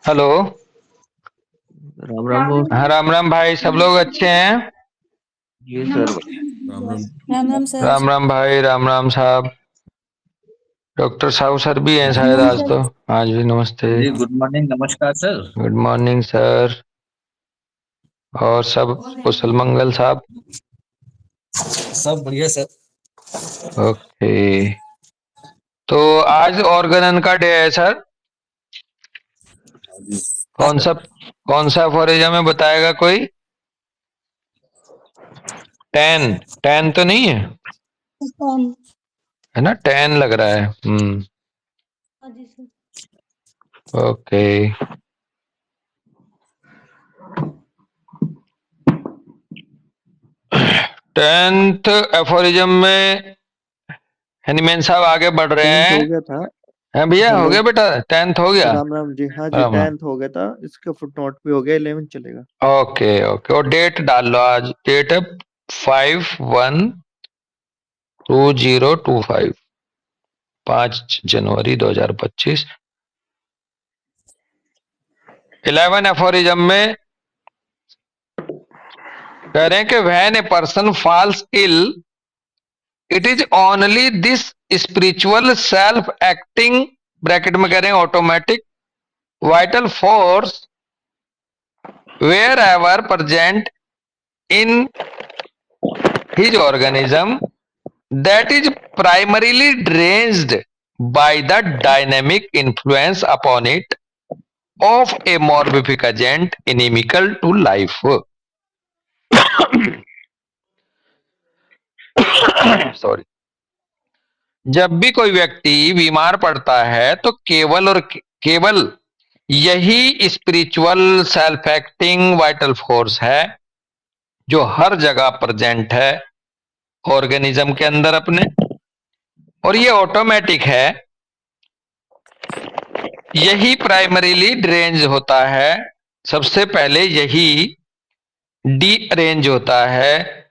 Hello. Ram Ram बोल। हाँ, राम राम भाई, सब लोग अच्छे हैं? जी सर। राम राम। राम राम सर। राम राम भाई, राम राम साहब। डॉक्टर साहू सर भी हैं राम शायद राम आज सर। तो। हाँ जी, नमस्ते। जी गुड मॉर्निंग, नमस्कार सर। Good morning sir. और सब कुशल मंगल साहब? सब बढ़िया सर। ओके। तो आज ऑर्गेनन का डे है सर। हाँ कौन सर। सा कौन सा अफोरिज्म में बताएगा कोई? टेन। टेन तो नहीं है? कौन? है ना, टेन लग रहा है। हाँ जी सर। ओके। टेंथ एफोरिज्म में हनीमैन साहब आगे बढ़ रहे टेंथ हो हैं। गया था। हैं भैया, हो हेलो। गया बेटा, टेंथ हो गया। राम राम जी, हाँ जी, राम राम। टेंथ हो गया था, इसका फुटनोट भी हो गया, 11 चलेगा। ओके ओके, और डेट डाल लो। आज डेट है 5/1/2025, 5 जनवरी 2025। 11 एफोरिज्म में कह रहे हैं कि when a person falls ill, it is only this spiritual self acting, bracket में कह रहे हैं automatic, vital force wherever present in his organism that is primarily drained by the dynamic influence upon it of a morbific agent inimical to life. Sorry. जब भी कोई व्यक्ति बीमार पड़ता है तो केवल और केवल यही spiritual self acting vital force है जो हर जगह प्रेजेंट है ऑर्गेनिज्म के अंदर अपने, और ये ऑटोमेटिक है। यही प्राइमरीली ड्रेंज होता है, सबसे पहले यही डी अरेंज होता है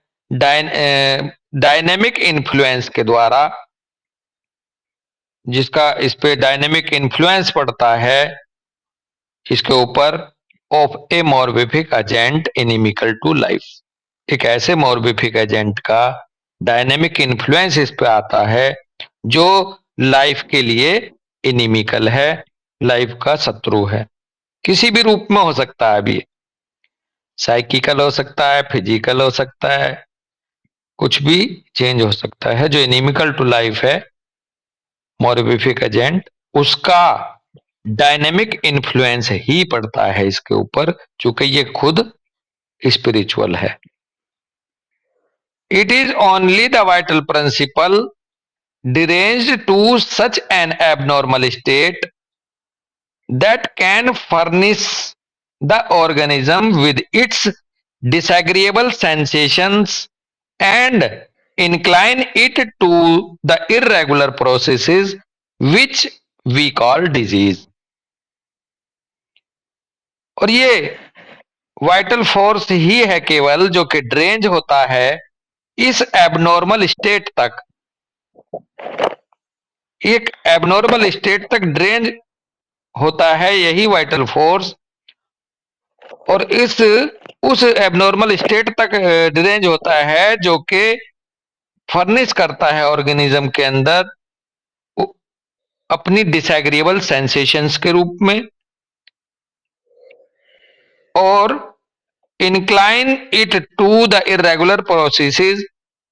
डायनेमिक इन्फ्लुएंस के द्वारा, जिसका इस पे डायनेमिक इन्फ्लुएंस पड़ता है इसके ऊपर, of a morbific agent inimical to life. एक ऐसे मॉर्बिफिक एजेंट का डायनेमिक इन्फ्लुएंस इस पे आता है जो लाइफ के लिए इनिमिकल है, लाइफ का शत्रु है। किसी भी रूप में हो सकता है। अभी साइकिकल हो सकता है, फिजिकल हो सकता है, कुछ भी चेंज हो सकता है। जो इनिमिकल टू लाइफ है मॉर्बिफिक एजेंट, उसका डायनेमिक इन्फ्लुएंस ही पड़ता है इसके ऊपर, चूंकि ये खुद स्पिरिचुअल है। It is only the vital principle deranged to such an abnormal state that can furnish the organism with its disagreeable sensations and incline it to the irregular processes which we call disease। और ये vital force ही है केवल जो कि ड्रेंज होता है इस abnormal state तक, एक एबनॉर्मल स्टेट तक ड्रेंज होता है यही वाइटल फोर्स, और इस उस एबनॉर्मल स्टेट तक ड्रेंज होता है जो कि फर्निश करता है ऑर्गेनिज्म के अंदर अपनी डिसएग्रीएबल सेंसेशंस के रूप में, और incline it to the irregular processes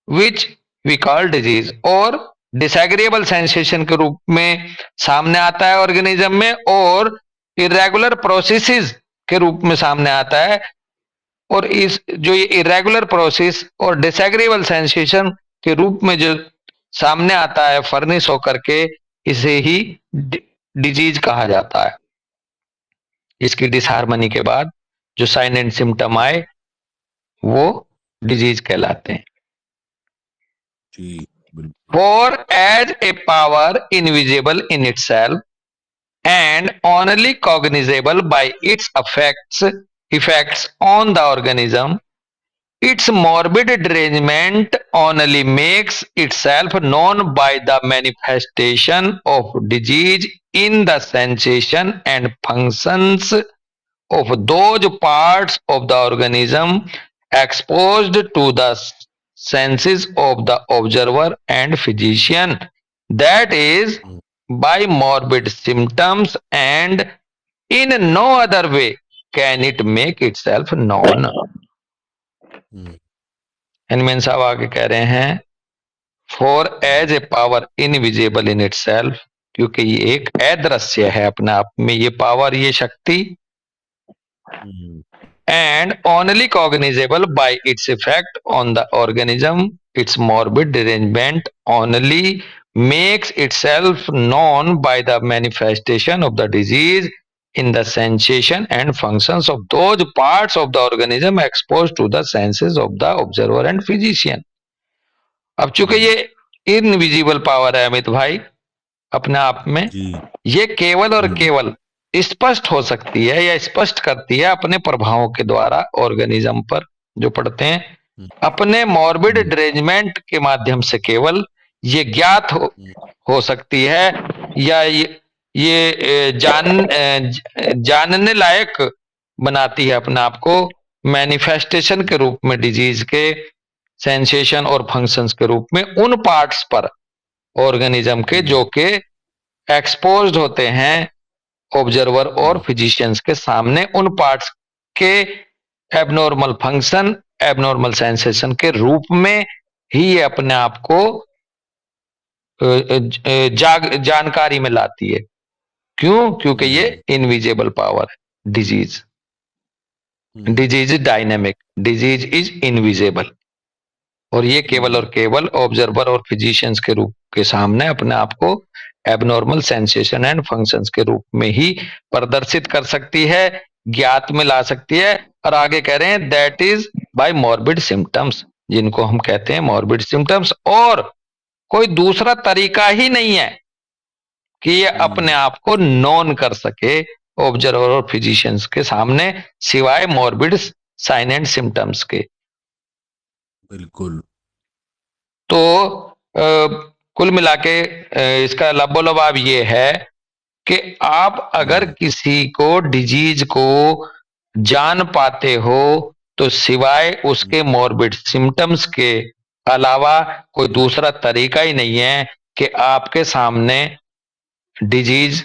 which we call disease, और डिसएग्रीएबल सेंसेशन के रूप में सामने आता है ऑर्गेनिज्म में, और इरेगुलर प्रोसेसेस के रूप में सामने आता है। और इस जो ये इरेगुलर प्रोसेस और डिसएग्रीएबल सेंसेशन के रूप में जो सामने आता है फर्निश होकर के, इसे ही डिजीज कहा जाता है। इसकी डिसहार्मनी के बाद जो साइन एंड सिम्टम आए वो डिजीज कहलाते हैं। जी बिल्कुल। For as a power invisible in itself and only cognizable by its effects on the organism, its morbid derangement only makes itself known by the manifestation of disease in the sensation and functions of those parts of the organism exposed to the senses of the observer and physician. That is, by morbid symptoms, and in no other way can it make itself known. Hanuman साहब आगे कह रहे हैं, for as a power invisible in itself, क्योंकि ये एक अदृश्य है अपने आप में, ये पावर, ये शक्ति, and only cognizable by its effect on the organism, its morbid derangement only makes itself known by the manifestation of the disease in the sensation and functions of those parts of the organism exposed to the senses of the observer and physician. अब चूंकि ये invisible power है अमित भाई अपने आप में, ये केवल और केवल स्पष्ट हो सकती है या स्पष्ट करती है अपने प्रभावों के द्वारा ऑर्गेनिज्म पर जो पड़ते हैं, अपने मॉर्बिड ड्रेजमेंट के माध्यम से केवल ये ज्ञात हो सकती है या ये जानने लायक बनाती है अपने आप को मैनिफेस्टेशन के रूप में, डिजीज के सेंसेशन और फंक्शंस के रूप में उन पार्ट्स पर ऑर्गेनिज्म के जो के एक्सपोज्ड होते हैं ऑब्जर्वर और फिजिशियंस के सामने, उन पार्ट्स के एबनॉर्मल फंक्शन, एबनॉर्मल सेंसेशन के रूप में ही ये अपने आप को जानकारी में लाती है। क्यों? क्योंकि ये इनविजिबल पावर है। Disease is dynamic, disease is invisible, और ये केवल और केवल ऑब्जर्वर और फिजिशियंस के रूप के सामने अपने आप को एबनॉर्मल सेंसेशन एंड फंक्शंस के रूप में ही प्रदर्शित कर सकती है, ज्ञात में ला सकती है। और आगे कह रहे हैं that is by morbid symptoms, जिनको हम कहते हैं मॉर्बिड सिम्टम्स, और कोई दूसरा तरीका ही नहीं है कि ये अपने आप को नोन कर सके ऑब्जर्वर और फिजिशियंस के सामने सिवाय मॉर्बिड साइन एंड सिम्टम्स के। बिल्कुल। तो कुल मिला के इसका लबोलबाब ये है कि आप अगर किसी को डिजीज को जान पाते हो तो सिवाय उसके मॉर्बिड सिम्टम्स के अलावा कोई दूसरा तरीका ही नहीं है कि आपके सामने डिजीज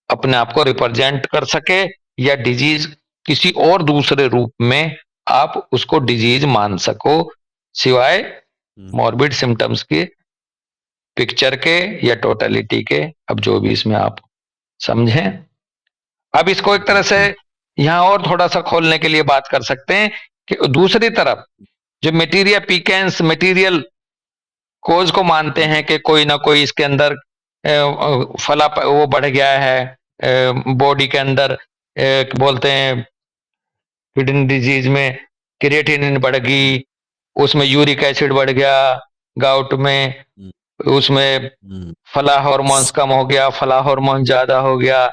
अपने आप को रिप्रेजेंट कर सके या डिजीज किसी और दूसरे रूप में आप उसको डिजीज मान सको सिवाय मॉर्बिड सिम्टम्स के, पिक्चर के या टोटलिटी के। अब जो भी इसमें आप समझें। अब इसको एक तरह से यहां और थोड़ा सा खोलने के लिए बात कर सकते हैं कि दूसरी तरफ जो मटेरिया पिकेंस मटेरियल कोज को मानते हैं कि कोई ना कोई इसके अंदर फला वो बढ़ गया है बॉडी के अंदर, बोलते हैं किडनी डिजीज में क्रिएटिनिन बढ़ गई, उसमें यूरिक एसिड बढ़ गया, गाउट में उसमें फला हार्मोन्स कम हो गया, फला हार्मोन ज्यादा हो गया,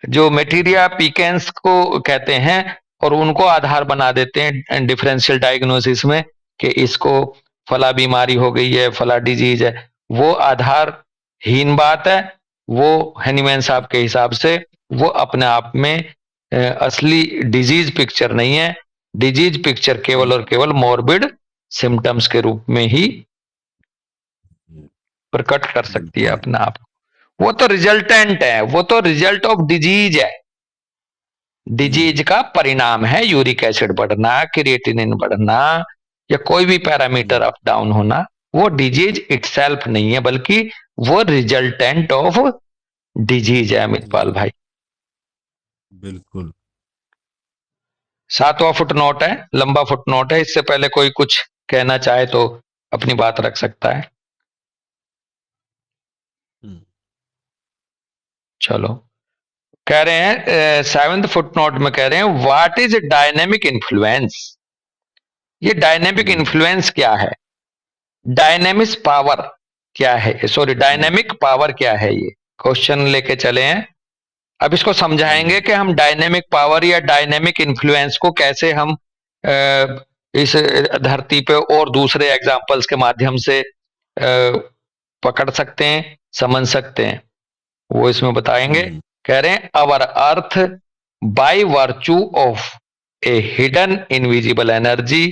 जो मटेरिया पिकेंस को कहते हैं, और उनको आधार बना देते हैं डिफरेंशियल डायग्नोसिस में कि इसको फला बीमारी हो गई है, फला डिजीज है। वो आधारहीन बात है। वो हैनीमैन साहब के हिसाब से वो अपने आप में असली डिजीज पिक्चर नहीं है। डिजीज पिक्चर केवल और केवल मॉर्बिड सिम्टम्स के रूप में ही प्रकट कर सकती है अपने आप। वो तो रिजल्टेंट है, वो तो रिजल्ट ऑफ डिजीज है, डिजीज का परिणाम है यूरिक एसिड बढ़ना, क्रिएटिनिन बढ़ना या कोई भी पैरामीटर अप डाउन होना। वो डिजीज इटसेल्फ नहीं है बल्कि वो रिजल्टेंट ऑफ डिजीज है अमितपाल भाई। बिल्कुल। 7वां फुटनोट है, लंबा फुटनोट है। इससे पहले कोई कुछ कहना चाहे तो अपनी बात रख सकता है। चलो, कह रहे हैं 7th फुटनोट में कह रहे हैं व्हाट इज डायनेमिक इन्फ्लुएंस। ये डायनेमिक इन्फ्लुएंस क्या है, डायनेमिक्स पावर क्या है, सॉरी डायनेमिक पावर क्या है, ये क्वेश्चन लेके चले हैं। अब इसको समझाएंगे कि हम डायनेमिक पावर या डायनेमिक इन्फ्लुएंस को कैसे हम इस धरती पे और दूसरे एग्जाम्पल्स के माध्यम से पकड़ सकते हैं, समझ सकते हैं, वो इसमें बताएंगे। कह रहे हैं our earth by virtue of a hidden invisible energy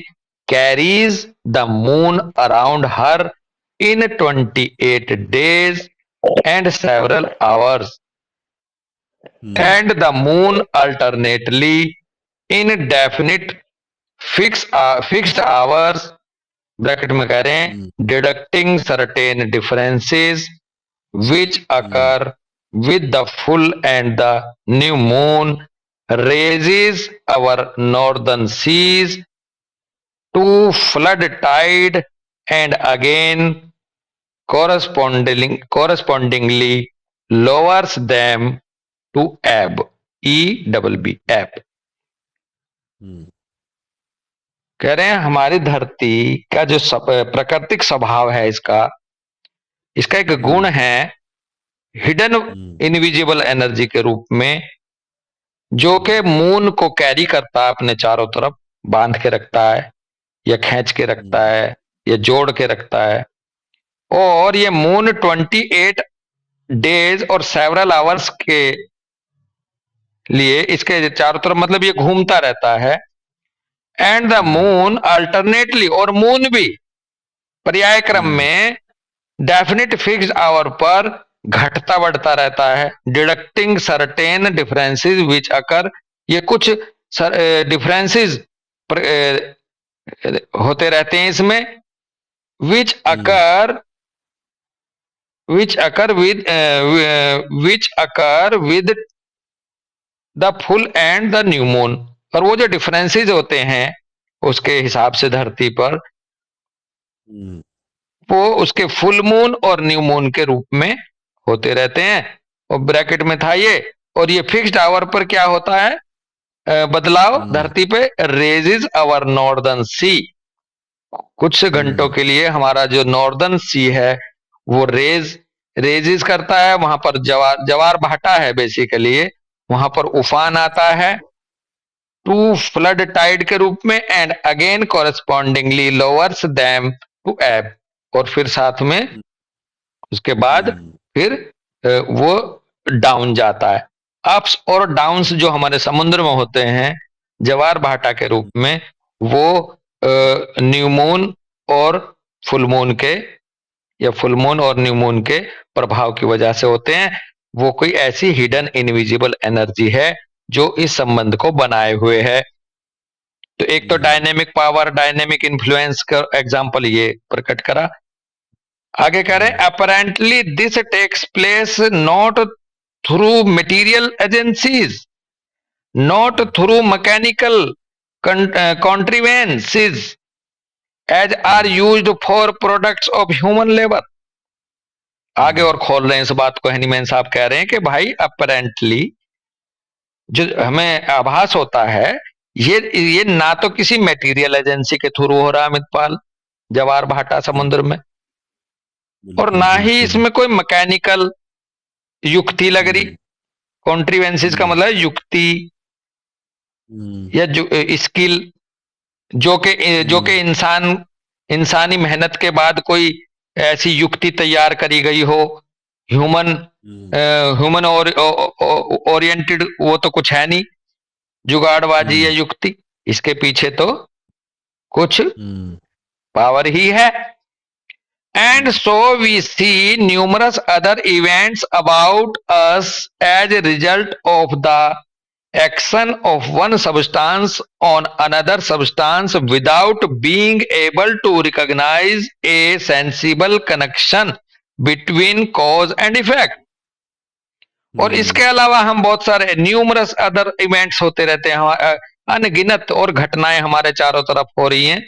carries the moon around her in 28 days and several hours, and the moon alternately in definite fixed hours, bracket में कह रहे हैं, deducting certain differences which occur with the full and the new moon, raises our northern seas to flood tide and again correspondingly lowers them to ebb, EBB, ebb। कह रहे हैं हमारी धरती का जो प्राकृतिक स्वभाव है, इसका एक गुण है हिडन इनविजिबल एनर्जी के रूप में, जो कि मून को कैरी करता है, अपने चारों तरफ बांध के रखता है या खींच के रखता है या जोड़ के रखता है। और ये मून 28 डेज और सेवरल आवर्स के लिए इसके चारों तरफ, मतलब ये घूमता रहता है। एंड द मून अल्टरनेटली, और मून भी पर्याय क्रम में डेफिनेट फिक्स्ड आवर पर घटता बढ़ता रहता है। Deducting certain differences which occur, ये कुछ डिफरेंसेस होते रहते हैं इसमें, which occur with the full and the new moon. और वो जो डिफरेंसेस होते हैं उसके हिसाब से धरती पर, वो उसके फुल मून और न्यू मून के रूप में होते रहते हैं। और ब्रैकेट में था ये, और ये फिक्स्ड आवर पर क्या होता है बदलाव धरती पे, रेजेस आवर नॉर्दर्न सी, कुछ घंटों के लिए हमारा जो नॉर्दर्न सी है वो रेजिस करता है, वहां पर जवार भाटा है बेसिकली, वहां पर उफान आता है टू फ्लड टाइड के रूप में, and again correspondingly lowers them to ebb, और फिर साथ में उसके बाद फिर वो डाउन जाता है। अप्स और डाउन्स जो हमारे समुद्र में होते हैं जवार भाटा के रूप में, वो न्यू मून और फुल मून के, या फुल मून और न्यू मून के प्रभाव की वजह से होते हैं। वो कोई ऐसी हिडन इनविजिबल एनर्जी है जो इस संबंध को बनाए हुए है। तो एक तो डायनेमिक पावर, डायनेमिक इन्फ्लुएंस का एग्जांपल ये प्रकट करा। आगे कह रहे हैं apparently this takes place not through material agencies, not through mechanical contrivances as are used for products of human labor। आगे और खोल रहे हैं इस बात को, हनीमैन साहब कह रहे हैं कि भाई अपरेंटली जो हमें आभास होता है, ये ना तो किसी मटेरियल एजेंसी के थ्रू हो रहा है अमितपाल जवार भाटा समुद्र में, और ना ही इसमें कोई मैकेनिकल युक्ति लग रही। कॉन्ट्रीवेंसीज का मतलब युक्ति या जो स्किल, जो के इंसानी मेहनत के बाद कोई ऐसी युक्ति तैयार करी गई हो, ह्यूमन ओरिएंटेड, वो तो कुछ है नहीं, जुगाड़बाजी या युक्ति, इसके पीछे तो कुछ पावर ही है। And so we see numerous other events about us as a result of the action of one substance on another substance without being able to recognize a sensible connection between cause and effect। और इसके अलावा हम बहुत सारे numerous other events होते रहते हैं, अनगिनत और घटनाएं हमारे चारों तरफ हो रही हैं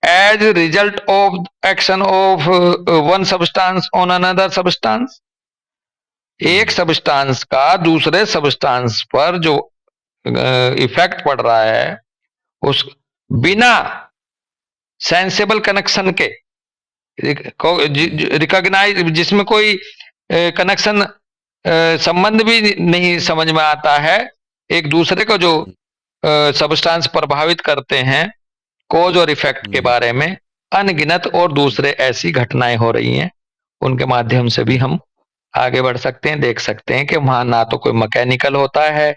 as result of action of one substance on another substance. एक सब्सटेंस का दूसरे सब्सटेंस पर जो इफेक्ट पड़ रहा है, उस बिना सेंसेबल कनेक्शन के रिकॉग्नाइज, जिसमें कोई कनेक्शन संबंध भी नहीं समझ में आता है, एक दूसरे को जो सब्सटेंस प्रभावित करते हैं, कोज और इफेक्ट के बारे में अनगिनत और दूसरे ऐसी घटनाएं हो रही हैं, उनके माध्यम से भी हम आगे बढ़ सकते हैं। देख सकते हैं कि वहां ना तो कोई मैकेनिकल होता है,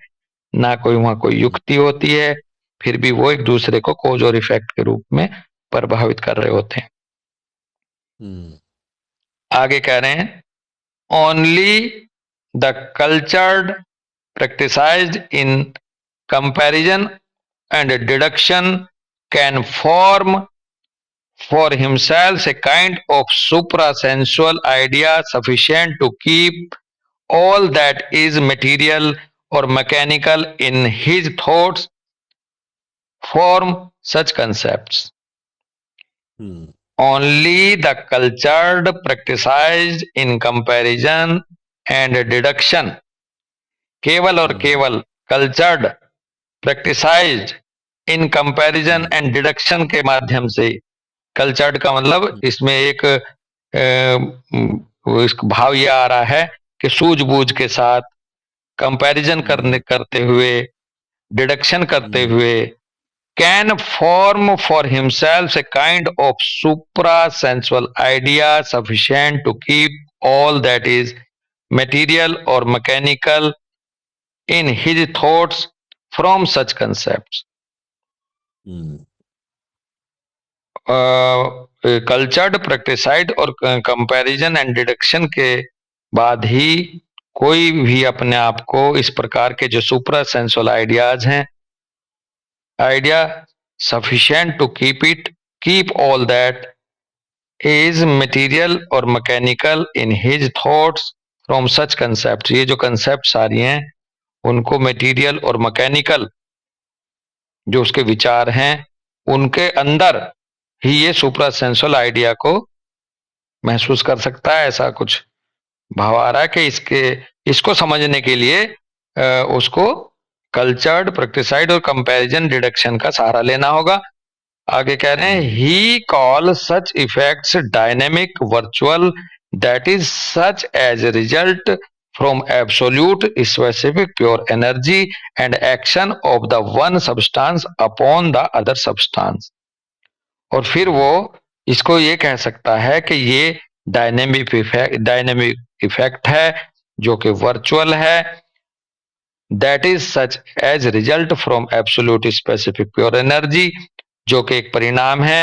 ना कोई वहां कोई युक्ति होती है, फिर भी वो एक दूसरे को कोज और इफेक्ट के रूप में प्रभावित कर रहे होते हैं। आगे कह रहे हैं, only the cultured practiced in comparison and deduction can form for himself a kind of suprasensual idea sufficient to keep all that is material or mechanical in his thoughts, form such concepts. Only the cultured practiced in comparison and deduction, केवल और केवल cultured practised in comparison and deduction के माध्यम से, cultured का मतलब इसमें एक भाव यह आ रहा है कि सूझबूझ के साथ कंपैरिजन करते हुए, डिडक्शन करते हुए, can form for himself a kind of supra sensual idea sufficient to keep all that is material और mechanical in his thoughts from such concepts. Cultured practised और कंपैरिजन एंड डिडक्शन के बाद ही कोई भी अपने आप को इस प्रकार के जो सुप्रा सेंसुअल आइडियाज हैं, idea sufficient to keep all that is material और mechanical in his thoughts from such concept, ये जो कंसेप्ट सारी हैं उनको मटेरियल और मैकेनिकल जो उसके विचार हैं उनके अंदर ही ये सुप्रा सेंसुअल आइडिया को महसूस कर सकता है। ऐसा कुछ भाव आ रहा है कि इसको समझने के लिए उसको कल्चर्ड प्रैक्टिसाइड और कंपैरिजन डिडक्शन का सहारा लेना होगा। आगे कह रहे हैं, he call such effects dynamic virtual that is such as a result from absolute specific pure energy and action of the one substance upon the other substance. और फिर वो इसको ये कह सकता है कि ये डायनेमिक इफेक्ट है जो कि वर्चुअल है, that is such as result from absolute specific pure energy, जो कि एक परिणाम है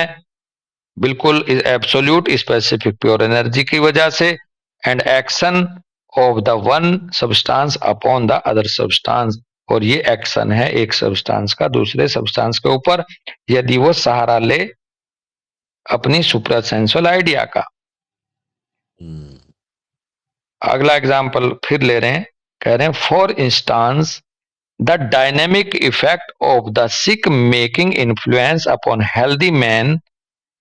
बिल्कुल एब्सोल्यूट स्पेसिफिक प्योर एनर्जी की वजह से, and action of the one substance upon the other substance, और ये एक्शन है एक सब्सटेंस का दूसरे सब्सटेंस के ऊपर यदि वो सहारा ले अपनी सुप्रा सेंसुअल आइडिया का। अगला एग्जांपल फिर ले रहे हैं, कह रहे हैं, for instance the dynamic effect of the sick making influence upon healthy man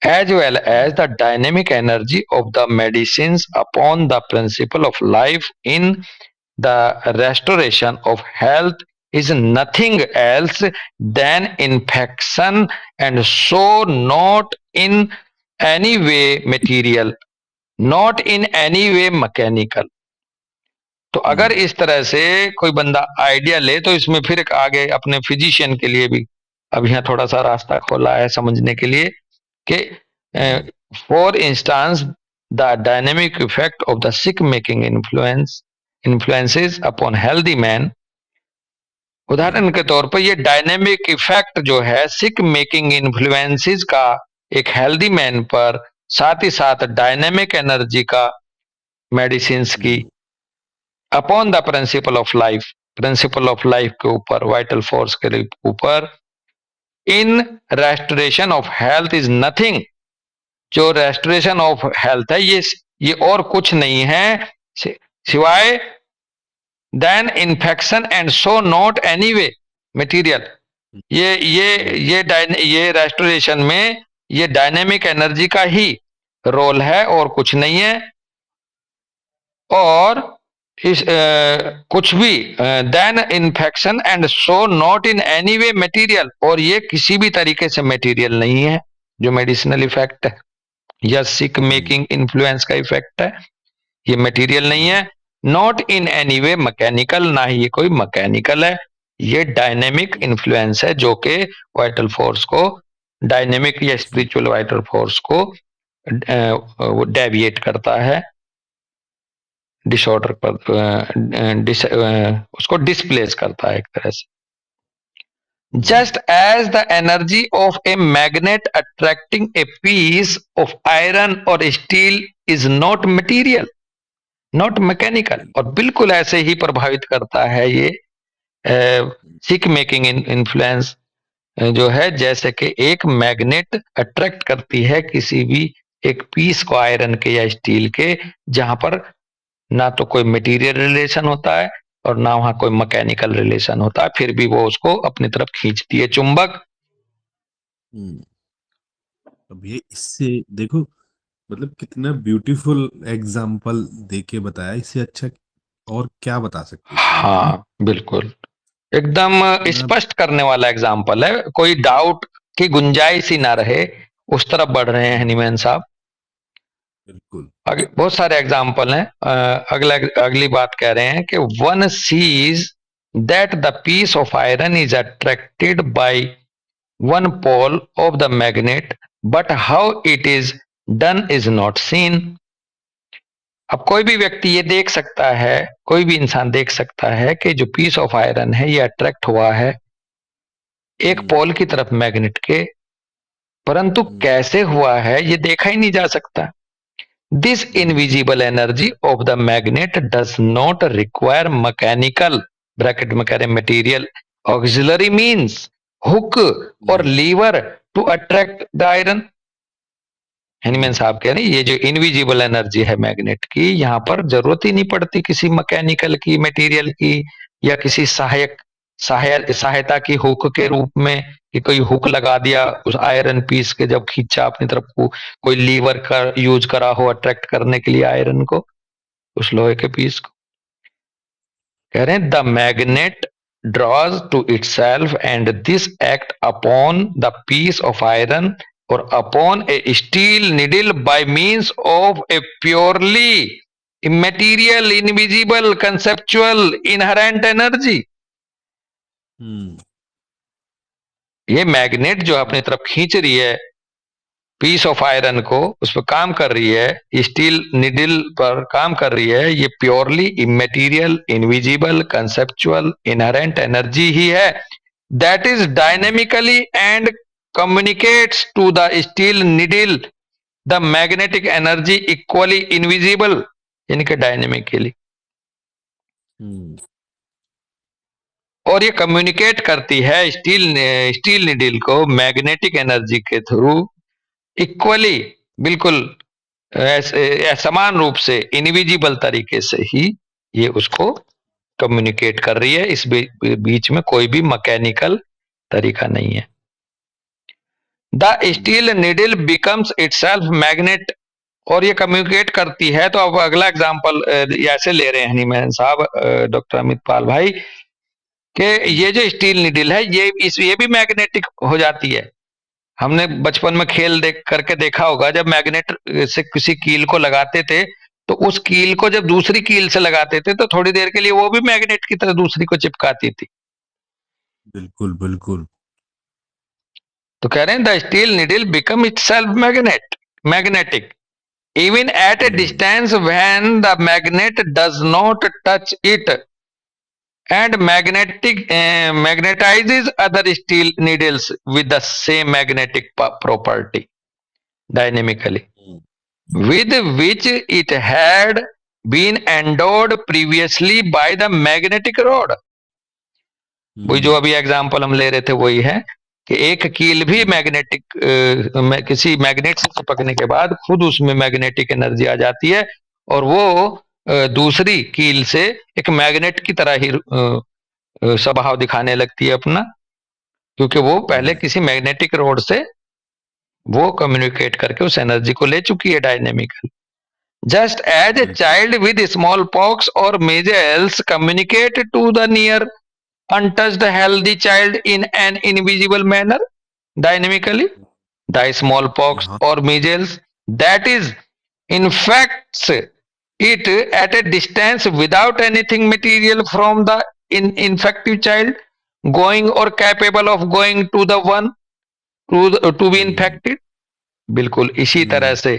as well as the dynamic energy of the medicines upon the principle of life in the restoration of health is nothing else than infection and so not in any way material, not in any way mechanical. तो अगर इस तरह से कोई बंदा idea ले तो इसमें फिर एक आगे अपने फिजिशियन के लिए भी अब यहाँ थोड़ा सा रास्ता खोला है समझने के लिए कि for instance the dynamic effect of the sick making influences upon healthy man, उदाहरण के तौर पर ये डायनेमिक इफेक्ट जो है सिक मेकिंग इन्फ्लुएंसेस का एक हेल्दी मैन पर, साथ ही साथ डायनेमिक एनर्जी का मेडिसिन्स की upon the principle of life, principle of life के ऊपर, वाइटल फोर्स के ऊपर, in restoration of health is nothing, जो रेस्टोरेशन ऑफ हेल्थ है ये और कुछ नहीं है सिवाय than infection and so not anyway material, ये रेस्टोरेशन में ये डायनेमिक एनर्जी का ही रोल है और कुछ नहीं है, और इस कुछ भी than infection and so not in any way material, और ये किसी भी तरीके से मटेरियल नहीं है जो मेडिसिनल इफेक्ट है या सिक मेकिंग इन्फ्लुएंस का इफेक्ट है, ये मटेरियल नहीं है, not in any way mechanical, ना ही ये कोई मैकेनिकल है, ये डायनेमिक इन्फ्लुएंस है जो कि वाइटल फोर्स को, डायनेमिक या स्पिरिचुअल वाइटल फोर्स को वो डेविएट करता है, डिसऑर्डर पर उसको डिस्प्लेस करता है एक तरह से। Just as the energy of a magnet attracting a piece of iron or steel is not material, not mechanical, और बिल्कुल ऐसे ही प्रभावित करता है ये सिक मेकिंग इन्फ्लुएंस जो है, जैसे कि एक मैग्नेट अट्रैक्ट करती है किसी भी एक पीस को आयरन के या स्टील के, जहां पर ना तो कोई मटेरियल रिलेशन होता है और ना वहां कोई मैकेनिकल रिलेशन होता है, फिर भी वो उसको अपनी तरफ खींचती है, चुंबक। अब ये इससे देखो, मतलब कितना ब्यूटीफुल एग्जाम्पल देके बताया, इससे अच्छा और क्या बता सकते हैं? हाँ बिल्कुल, एकदम स्पष्ट करने वाला एग्जाम्पल है, कोई डाउट की गुंजाइश ही ना रहे, उस तरफ बढ़ रहे हैं हनीमैन साहब। बिल्कुल। बहुत सारे एग्जाम्पल हैं। अगली बात कह रहे हैं कि one sees that the piece of iron is attracted by one pole of the magnet, but how it is done is not seen. अब कोई भी व्यक्ति ये देख सकता है, कोई भी इंसान देख सकता है कि जो पीस ऑफ आयरन है ये अट्रैक्ट हुआ है एक पोल की तरफ मैग्नेट के, परंतु कैसे हुआ है ये देखा ही नहीं जा सकता। This invisible energy of the magnet does not require mechanical (bracket में कह रहे material) auxiliary means hook or lever to attract the iron। Hahnemann साहब कह रहे हैं ये जो इनविजिबल एनर्जी है मैग्नेट की, यहाँ पर जरूरत ही नहीं पड़ती किसी मैकेनिकल की, मटेरियल की, या किसी सहायता की हुक के रूप में, कि कोई हुक लगा दिया उस आयरन पीस के, जब खींचा अपनी तरफ को, कोई लीवर का यूज करा हो अट्रैक्ट करने के लिए आयरन को, उस लोहे के पीस को। कह रहे हैं the magnet draws to itself and this act upon the piece of iron or upon a steel needle by means of a purely immaterial, invisible, conceptual, inherent energy। ये मैग्नेट जो अपनी तरफ खींच रही है पीस ऑफ आयरन को, उस पर काम कर रही है, स्टील निडल पर काम कर रही है, ये purely immaterial, invisible, conceptual, inherent energy ही है, that is dynamically and communicates to the steel needle the magnetic energy equally invisible, यानी कि डायनेमिकली, और ये कम्युनिकेट करती है स्टील निडल को मैग्नेटिक एनर्जी के थ्रू इक्वली, बिल्कुल समान रूप से, इनविजिबल तरीके से ही ये उसको कम्युनिकेट कर रही है, इस बीच में कोई भी मैकेनिकल तरीका नहीं है। The steel needle becomes itself magnet, और ये कम्युनिकेट करती है। तो अब अगला एग्जांपल ऐसे ले रहे हैं हनीमैन साहब, डॉक्टर अमित पाल भाई, कि ये जो स्टील निडल है ये भी मैग्नेटिक हो जाती है। हमने बचपन में खेल करके देखा होगा, जब मैग्नेट से किसी कील को लगाते थे तो उस कील को जब दूसरी कील से लगाते थे तो थोड़ी देर के लिए वो भी मैग्नेट की तरह दूसरी को चिपकाती थी। बिल्कुल बिल्कुल। तो कह रहे हैं the steel needle become itself magnetic even at A distance when the magnet does not touch it and magnetizes other steel needles with the same magnetic property dynamically with which it had been endowed previously by the magnetic rod। वही जो अभी example हम ले रहे थे वही है कि एक कील भी मैग्नेटिक किसी मैग्नेट से चिपकने के बाद खुद उसमें मैग्नेटिक एनर्जी आ जाती है, और वो दूसरी कील से एक मैग्नेट की तरह ही स्वभाव दिखाने लगती है अपना, क्योंकि वो पहले किसी मैग्नेटिक रोड से वो कम्युनिकेट करके उस एनर्जी को ले चुकी है dynamical. Just as a child with smallpox और measles communicate to the near untouched healthy child in an invisible manner dynamically, the smallpox or measles that is infects it at a distance without anything material from the infective child, going और capable of going to the one to be infected. बिल्कुल इसी तरह से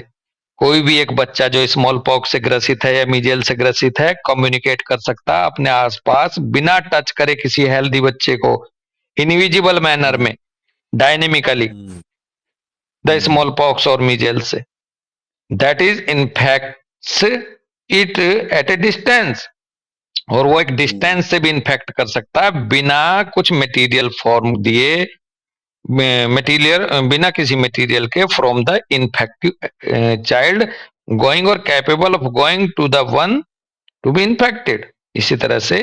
कोई भी एक बच्चा जो स्मॉल पॉक्स से ग्रसित है या मीजल से ग्रसित है कम्युनिकेट कर सकता है अपने आसपास बिना टच करे किसी हेल्दी बच्चे को, इनविजिबल मैनर में, डायनेमिकली, द स्मॉल पॉक्स और मीजल से। That is infects it at A distance, और वो एक डिस्टेंस से भी इन्फेक्ट कर सकता है बिना कुछ मटेरियल फॉर्म दिए, बिना किसी मटेरियल के, from the infective child going और capable of going to the one to be infected. इसी तरह से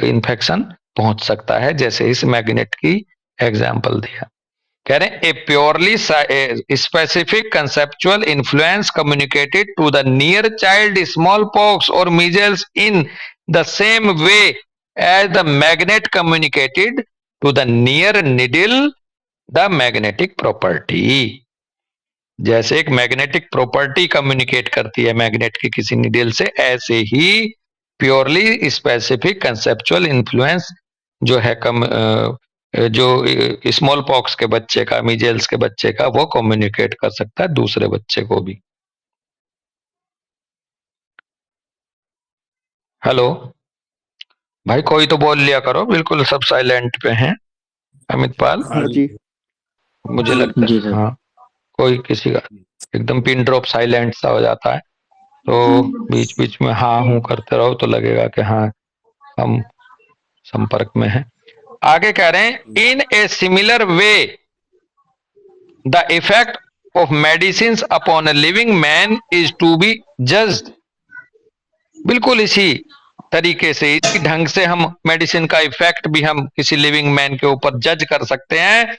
इन्फेक्शन पहुंच सकता है, जैसे इस मैग्नेट की एग्जांपल दिया। कह रहे हैं a purely specific conceptual influence communicated to the near child smallpox और measles in the same way as the magnet communicated to the near needle the magnetic property. जैसे एक मैग्नेटिक प्रॉपर्टी कम्युनिकेट करती है magnet की किसी needle से, ऐसे ही purely specific conceptual influence जो है जो स्मॉल पॉक्स के बच्चे का, मीजल्स के बच्चे का, वो कम्युनिकेट कर सकता है दूसरे बच्चे को भी। हेलो भाई, कोई तो बोल लिया करो, बिल्कुल सब साइलेंट पे हैं। अमित पाल, हाँ जी। मुझे लगता है हाँ, कोई किसी का एकदम पिन ड्रॉप साइलेंट सा हो जाता है, तो बीच बीच में हाँ हूं करते रहो तो लगेगा कि हाँ हम संपर्क में हैं। आगे कह रहे हैं in a similar way the effect of medicine upon a living man is to be judged. बिल्कुल इसी तरीके से, इसी ढंग से हम मेडिसिन का इफेक्ट भी हम किसी लिविंग मैन के ऊपर जज कर सकते हैं।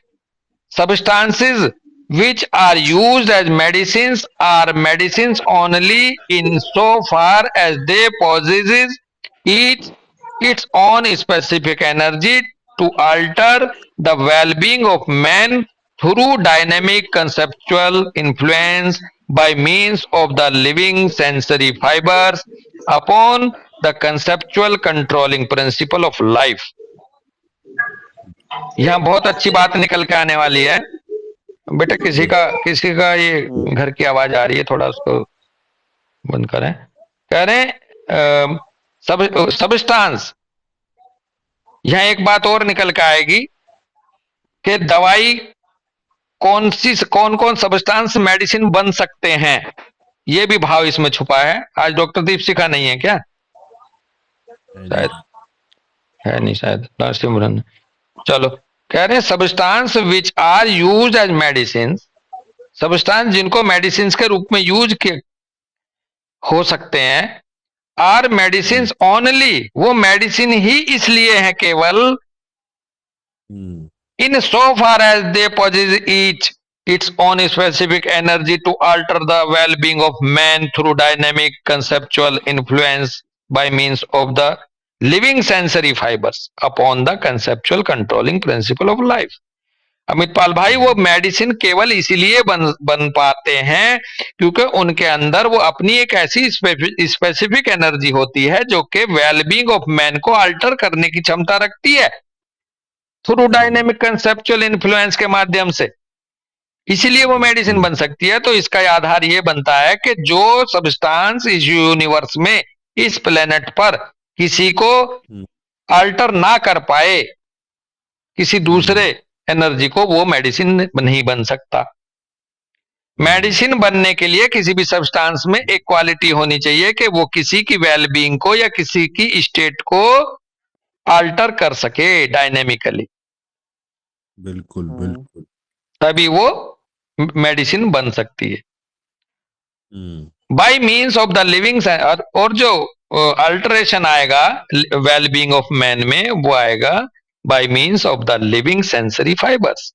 Substances which are used as medicines are medicines only in so far as they possess its own specific energy to alter the well-being of man through dynamic conceptual influence by means of the living sensory fibers upon the conceptual controlling principle of life। यहाँ बहुत अच्छी बात निकल के आने वाली है बेटा। किसी का ये घर की आवाज आ रही है, थोड़ा उसको बंद करें। कह रहे हैं सबस्टांस, यहाँ एक बात और निकल के आएगी कि दवाई कौन कौन सबस्टांस मेडिसिन बन सकते हैं, ये भी भाव इसमें छुपा है। आज डॉक्टर दीपशिखा नहीं है क्या? शायद है नहीं, शायद सिमरन। चलो, कह रहे हैं substance which are use as medicine, substance जिनको मेडिसिन के रूप में यूज हो सकते हैं, आर मेडिसिन ओनली, वो मेडिसिन ही इसलिए है केवल, in so far as they possess each its own specific energy to alter the well being of man through dynamic conceptual influence by means of the living sensory fibres upon the conceptual controlling principle of life. Amit Pal भाई, वो medicine केवल इसीलिए बन पाते हैं क्योंकि उनके अंदर वो अपनी एक ऐसी स्पेसिफिक एनर्जी होती है जो कि वेलबींग ऑफ मैन को अल्टर करने की क्षमता रखती है थ्रू डायनेमिक कंसेप्चुअल इन्फ्लुएंस के माध्यम से, इसीलिए वो मेडिसिन बन सकती है। तो इसका आधार ये बनता है कि जो सब्सटेंस इस यूनिवर्स में, इस प्लेनेट पर किसी को अल्टर ना कर पाए किसी दूसरे एनर्जी को, वो मेडिसिन नहीं बन सकता। मेडिसिन बनने के लिए किसी भी सब्सटेंस में एक क्वालिटी होनी चाहिए कि वो किसी की वेलबींग को या किसी की स्टेट को अल्टर कर सके डायनेमिकली। बिल्कुल बिल्कुल, तभी वो मेडिसिन बन सकती है bye means of the living. और जो अल्टरेशन आएगा वेलबींग ऑफ मैन में, वो आएगा bye means of the living sensory fibres.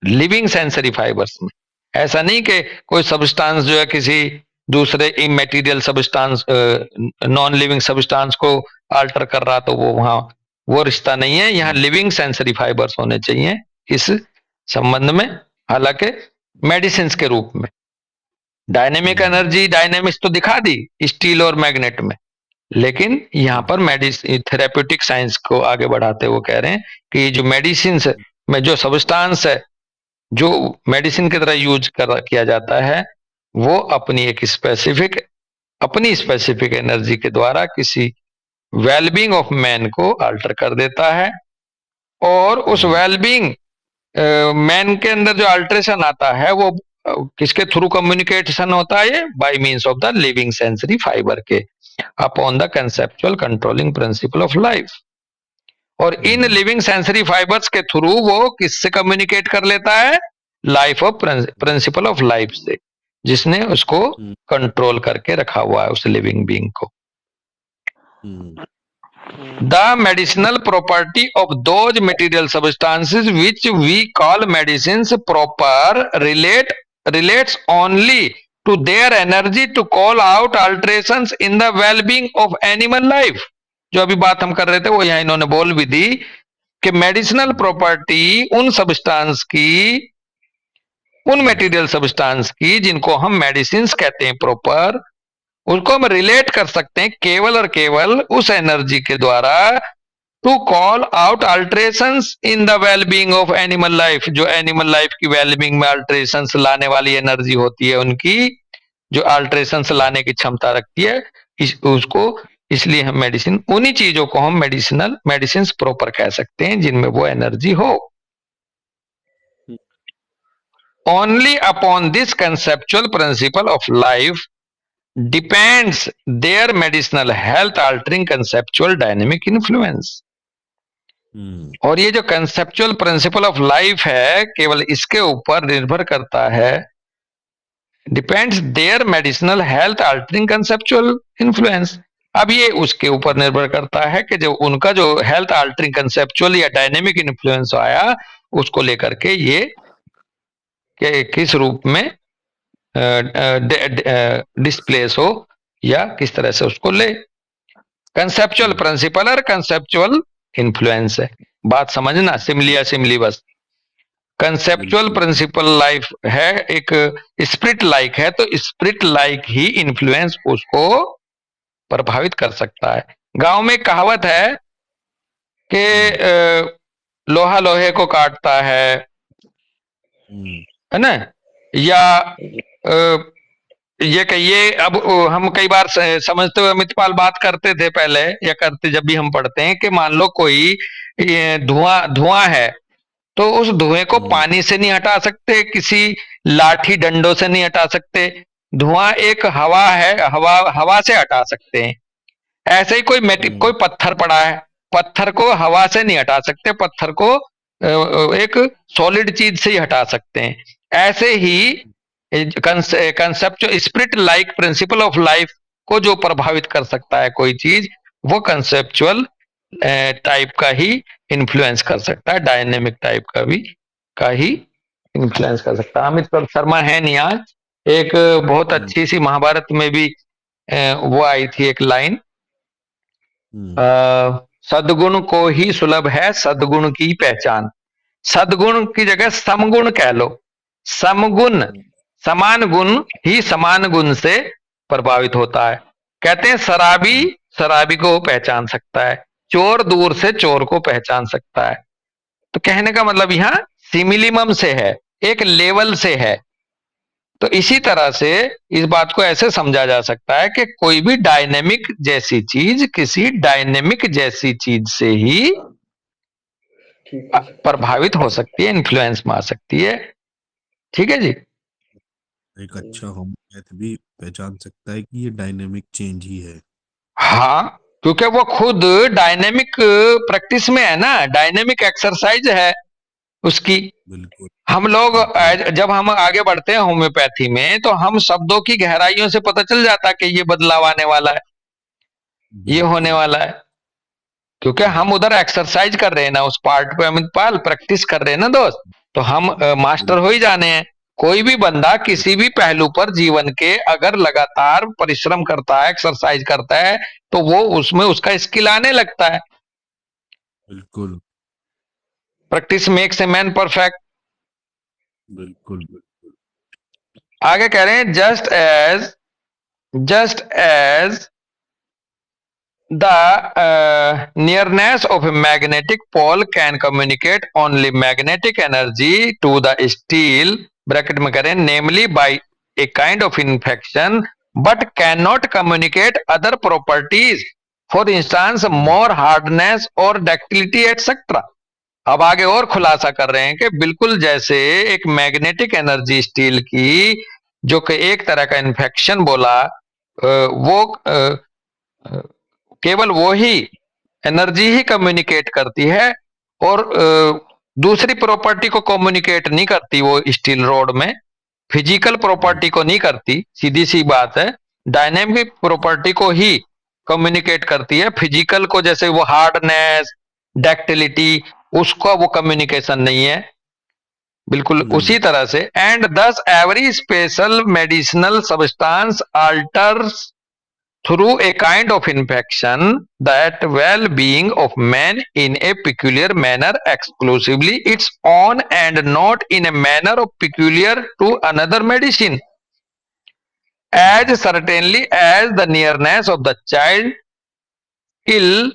Living sensory fibres में ऐसा नहीं कि कोई सब्सटेंस जो है किसी दूसरे immaterial substance, non living substance को अल्टर कर रहा, तो वो वहां वो रिश्ता नहीं है। यहाँ लिविंग सेंसरी फाइबर्स होने चाहिए इस संबंध में, हालांकि मेडिसिन के रूप में। डायनेमिक एनर्जी, डायनेमिक्स तो दिखा दी स्टील और मैग्नेट में, लेकिन यहाँ पर मेडिसिन थेरेप्यूटिक साइंस को आगे बढ़ाते हुए कह रहे हैं कि ये जो मेडिसिन में जो सब्सटेंस है जो मेडिसिन की तरह यूज किया जाता है वो अपनी स्पेसिफिक एनर्जी के द्वारा किसी वेलबींग ऑफ मैन को अल्टर कर देता है और उस वेलबींग मैन के अंदर जो अल्ट्रेशन आता है वो किसके थ्रू कम्युनिकेशन होता है? ये by means of the living sensory fibre के upon the conceptual controlling principle of life. और इन लिविंग सेंसरी फाइबर्स के थ्रू वो किससे कम्युनिकेट कर लेता है? Life of principle of life से, जिसने उसको कंट्रोल करके रखा हुआ है उस लिविंग बीइंग को। The medicinal property of those material substances which we call medicines proper relates only to their energy to call out alterations in the well-being of animal life। जो अभी बात हम कर रहे थे वो यहाँ इन्होंने बोल भी दी कि मेडिसिनल प्रॉपर्टी उन सब्सटेंस की, उन मटेरियल सब्सटेंस की जिनको हम मेडिसिन कहते हैं प्रॉपर, उसको हम रिलेट कर सकते हैं केवल और केवल उस एनर्जी के द्वारा to call out alterations in the wellbeing of animal life. जो एनिमल लाइफ की वेलबींग में अल्ट्रेशंस लाने वाली एनर्जी होती है, उनकी जो अल्ट्रेशंस लाने की क्षमता रखती है, उसको इसलिए हम मेडिसिन, उन्हीं चीजों को हम मेडिसिन प्रॉपर कह सकते हैं जिनमें वो एनर्जी हो। Only upon this conceptual principal of life depends their medicinal health altering conceptual dynamic influence। और ये जो कंसेप्चुअल प्रिंसिपल ऑफ लाइफ है केवल इसके ऊपर निर्भर करता है, depends their medicinal health altering conceptual influence. अब ये उसके ऊपर निर्भर करता है कि जो उनका जो हेल्थ अल्टरिंग कंसेप्चुअल या डायनेमिक इन्फ्लुएंस आया उसको लेकर के ये किस रूप में डिस्प्लेस हो या किस तरह से उसको ले। कंसेप्चुअल प्रिंसिपल और कंसेप्चुअल इन्फ्लुएंस है, बात समझना, सिमलिया सिमली बस। कंसेप्चुअल प्रिंसिपल लाइफ है एक स्पिरिट लाइक है, तो स्पिरिट लाइक ही इन्फ्लुएंस उसको प्रभावित कर सकता है। गांव में कहावत है कि लोहा लोहे को काटता है ना, या ये कहिए, अब हम कई बार समझते हुए अमितपाल बात करते थे पहले, या करते जब भी हम पढ़ते हैं कि मान लो कोई धुआं है तो उस धुएं को पानी से नहीं हटा सकते, किसी लाठी डंडों से नहीं हटा सकते। धुआं एक हवा है, हवा से हटा सकते हैं। ऐसे ही कोई पत्थर पड़ा है, पत्थर को हवा से नहीं हटा सकते, पत्थर को एक सॉलिड चीज से ही हटा सकते हैं। ऐसे ही conceptual spirit like principle of life को जो प्रभावित कर सकता है कोई चीज, वो कंसेप्चुअल टाइप का ही इन्फ्लुएंस कर सकता है, डायनेमिक टाइप का ही इन्फ्लुएंस कर सकता है। अमित शर्मा है नहीं आज, एक बहुत अच्छी सी महाभारत में भी वो आई थी एक लाइन, सद्गुण को ही सुलभ है सद्गुण की पहचान। सद्गुण की जगह समगुण कह लो, समगुण, समान गुण ही समान गुण से प्रभावित होता है। कहते हैं शराबी को पहचान सकता है, चोर दूर से चोर को पहचान सकता है। तो कहने का मतलब यहां सिमिलिमम से है, एक लेवल से है। तो इसी तरह से इस बात को ऐसे समझा जा सकता है कि कोई भी डायनेमिक जैसी चीज किसी डायनेमिक जैसी चीज से ही प्रभावित हो सकती है, इन्फ्लुएंस में आ सकती है। ठीक है जी। एक अच्छा होम्योपैथ भी पहचान सकता है कि ये डायनेमिक चेंज ही है। हाँ, क्योंकि वो खुद डायनेमिक प्रैक्टिस में है ना, डायनेमिक एक्सरसाइज है उसकी। बिल्कुल। हम लोग जब हम आगे बढ़ते हैं होम्योपैथी में तो हम शब्दों की गहराइयों से पता चल जाता है कि ये बदलाव आने वाला है, ये होने वाला है, क्योंकि हम उधर एक्सरसाइज कर रहे हैं ना, उस पार्ट पे अमितपाल प्रैक्टिस कर रहे हैं ना दोस्त, तो हम मास्टर हो ही जाने हैं। कोई भी बंदा किसी भी पहलू पर जीवन के अगर लगातार परिश्रम करता है, एक्सरसाइज करता है, तो वो उसमें उसका स्किल आने लगता है। बिल्कुल practice makes a man perfect. बिल्कुल बिल्कुल। आगे कह रहे हैं just as the nearness of a magnetic pole can communicate only magnetic energy to the steel bracket में करें namely by a kind of infection but cannot communicate other properties, for instance more hardness or ductility etc. अब आगे और खुलासा कर रहे हैं कि बिल्कुल जैसे एक मैग्नेटिक एनर्जी स्टील की जो कि एक तरह का इन्फेक्शन बोला, वो केवल वो ही एनर्जी ही कम्युनिकेट करती है और दूसरी प्रॉपर्टी को कम्युनिकेट नहीं करती वो स्टील रॉड में, फिजिकल प्रॉपर्टी को नहीं करती, सीधी सी बात है। डायनेमिक प्रॉपर्टी को ही कम्युनिकेट करती है, फिजिकल को जैसे वो हार्डनेस डक्टिलिटी उसका वो कम्युनिकेशन नहीं है, बिल्कुल उसी तरह से। एंड दस every special medicinal substance altars through a kind of infection that well-being of man in a peculiar manner exclusively its own and not in a manner of peculiar to another medicine, as certainly as the nearness of the child ill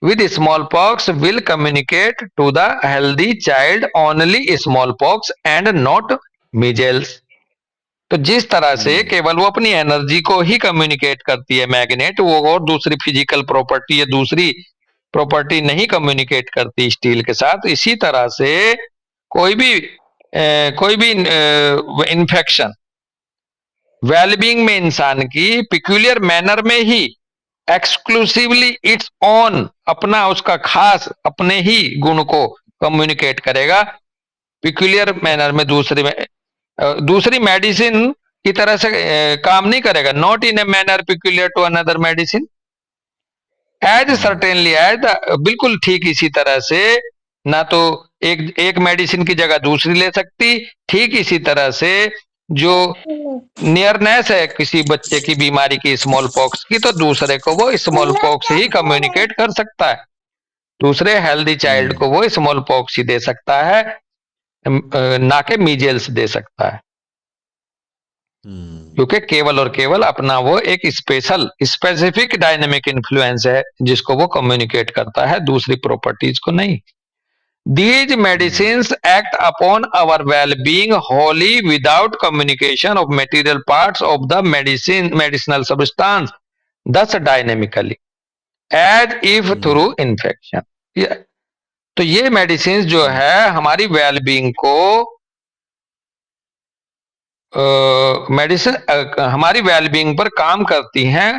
with smallpox will communicate to the healthy child only smallpox and not measles। तो जिस तरह से केवल वो अपनी energy को ही communicate करती है मैग्नेट, वो और दूसरी फिजिकल प्रॉपर्टी या दूसरी प्रॉपर्टी नहीं कम्युनिकेट करती स्टील के साथ, इसी तरह से कोई भी इन्फेक्शन वेलबींग में इंसान की पिक्यूलियर मैनर में ही एक्सक्लूसिवली इट्स ओन अपना उसका खास अपने ही गुण को कम्युनिकेट करेगा पिक्यूलियर मैनर में, दूसरी मेडिसिन की तरह से काम नहीं करेगा, not in a manner peculiar to another medicine, as certainly as बिल्कुल ठीक इसी तरह से ना तो एक मेडिसिन की जगह दूसरी ले सकती, ठीक इसी तरह से जो नियरनेस है किसी बच्चे की बीमारी की स्मॉल पॉक्स की, तो दूसरे को वो स्मॉल पॉक्स ही कम्युनिकेट कर सकता है, दूसरे हेल्दी चाइल्ड को वो स्मॉल पॉक्स ही दे सकता है, ना के मीजल्स दे सकता है, क्योंकि केवल और केवल अपना वो एक स्पेसिफिक डायनेमिक इन्फ्लुएंस है जिसको वो कम्युनिकेट करता है, दूसरी प्रॉपर्टीज को नहीं। These medicines act upon our well-being wholly without communication of material parts of the medicinal substance, thus dynamically, as if through infection। तो ये मेडिसिन जो है हमारी वेलबींग को हमारी वेलबींग पर काम करती हैं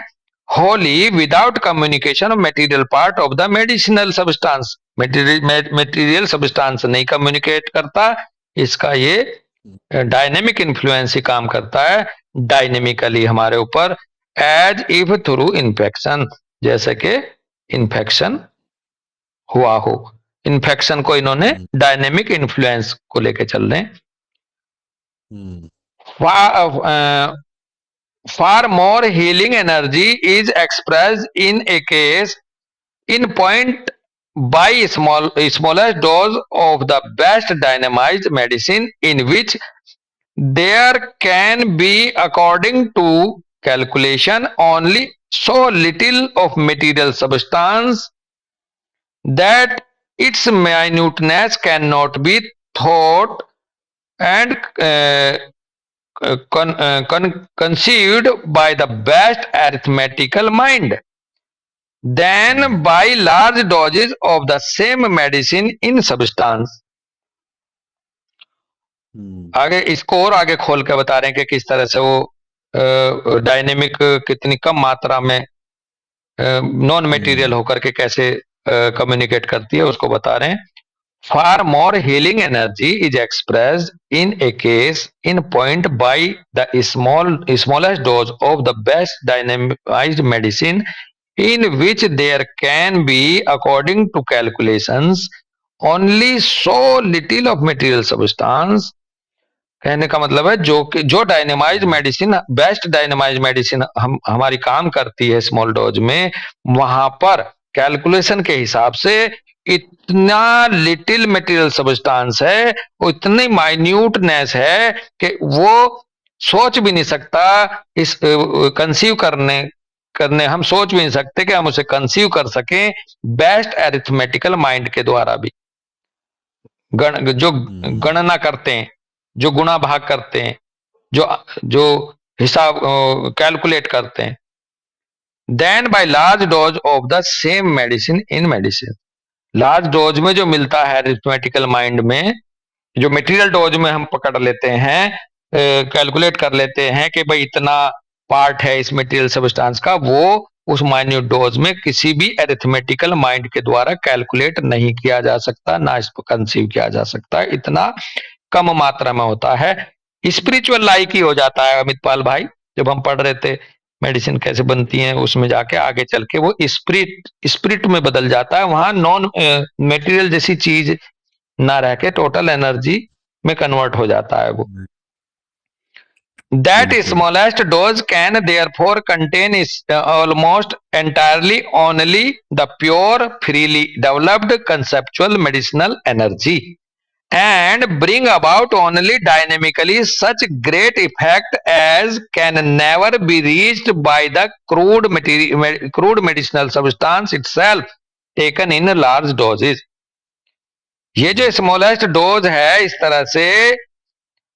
Holi without communication of material part of the medicinal substance, material substance नहीं कम्युनिकेट करता, इसका ये डायनेमिक इन्फ्लुएंस ही काम करता है डायनेमिकली हमारे ऊपर, एज इफ थ्रू इन्फेक्शन, जैसे कि इन्फेक्शन हुआ हो। इन्फेक्शन को इन्होंने डायनेमिक इन्फ्लुएंस को लेके चल रहे हैं। Far more healing energy is expressed in a case in point by smallest dose of the best dynamized medicine, in which there can be, according to calculation, only so little of material substance that its minuteness cannot be thought and conceived by the best arithmetical mind, than by large doses of the same medicine in substance। आगे इसको और आगे खोल के बता रहे हैं कि किस तरह से वो डायनेमिक कितनी कम मात्रा में नॉन मटेरियल होकर के कैसे कम्युनिकेट करती है उसको बता रहे हैं। Far more healing energy is expressed in a case in point by the smallest dose of the best dynamized medicine, in which there can be, according to calculations, only so little of material substance। कहने का मतलब है जो डायनेमाइज medicine, best डायनेमाइज medicine हमारी काम करती है small dose में, वहां पर कैलकुलेशन के हिसाब से इतना लिटिल मटेरियल सब्सटेंस है, वो इतनी माइन्यूटनेस है कि वो सोच भी नहीं सकता, इस कंसीव करने करने हम सोच भी नहीं सकते कि हम उसे कंसीव कर सकें बेस्ट एरिथमेटिकल माइंड के द्वारा भी। जो गणना करते हैं, जो गुणा भाग करते हैं, जो जो हिसाब कैलकुलेट करते हैं। Then by large dose of the same medicine in medicine, large dose में जो मिलता है अरिथमेटिकल माइंड में, जो मटेरियल डोज में हम पकड़ लेते हैं, कैलकुलेट कर लेते हैं कि भाई इतना पार्ट है इस मटेरियल सब्सटेंस का, वो उस माइन्यूट डोज में किसी भी अरिथमेटिकल माइंड के द्वारा कैलकुलेट नहीं किया जा सकता, ना इसको कंसीव किया जा सकता है, इतना कम मात्रा में होता है। स्पिरिचुअल लाइक ही हो जाता है अमितपाल भाई। जब हम पढ़ रहे थे मेडिसिन कैसे बनती है, उसमें जाके आगे चल के वो स्पिरिट में बदल जाता है, वहां नॉन मटेरियल जैसी चीज ना रह के टोटल एनर्जी में कन्वर्ट हो जाता है वो। That smallest dose can therefore contain almost entirely only the pure, freely developed conceptual medicinal energy and bring about only dynamically such great effect as can never be reached by the crude medicinal substance itself taken in large doses। ये जो smallest dose है इस तरह से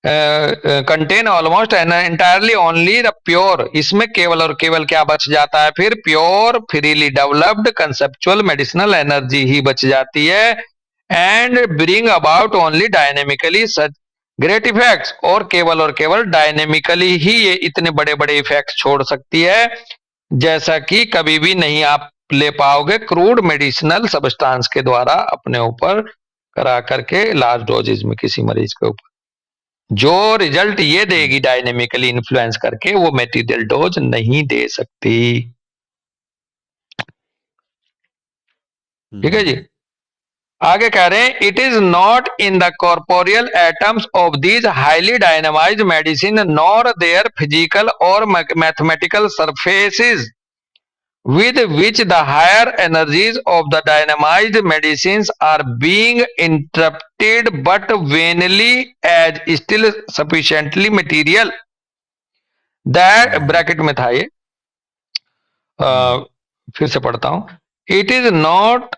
contain almost entirely only the pure, इसमें केवल और केवल क्या बच जाता है फिर, pure freely developed conceptual medicinal energy ही बच जाती है। And bring about only dynamically such great effects, और केवल डायनेमिकली ही ये इतने बड़े बड़े इफेक्ट्स छोड़ सकती है जैसा कि कभी भी नहीं आप ले पाओगे क्रूड मेडिसिनल सब्सटेंस के द्वारा अपने ऊपर करा करके लार्ज डोजेज में किसी मरीज के ऊपर। जो रिजल्ट ये देगी डायनेमिकली इन्फ्लुएंस करके, वो मटेरियल डोज नहीं दे सकती। ठीक है जी। आगे कह रहे हैं, it is not in the corporeal atoms of these highly dynamized medicine nor their physical और mathematical surfaces with which the higher energies of the dynamized medicines are being interrupted but vainly as still sufficiently material that bracket में था ये, फिर से पढ़ता हूं। It is not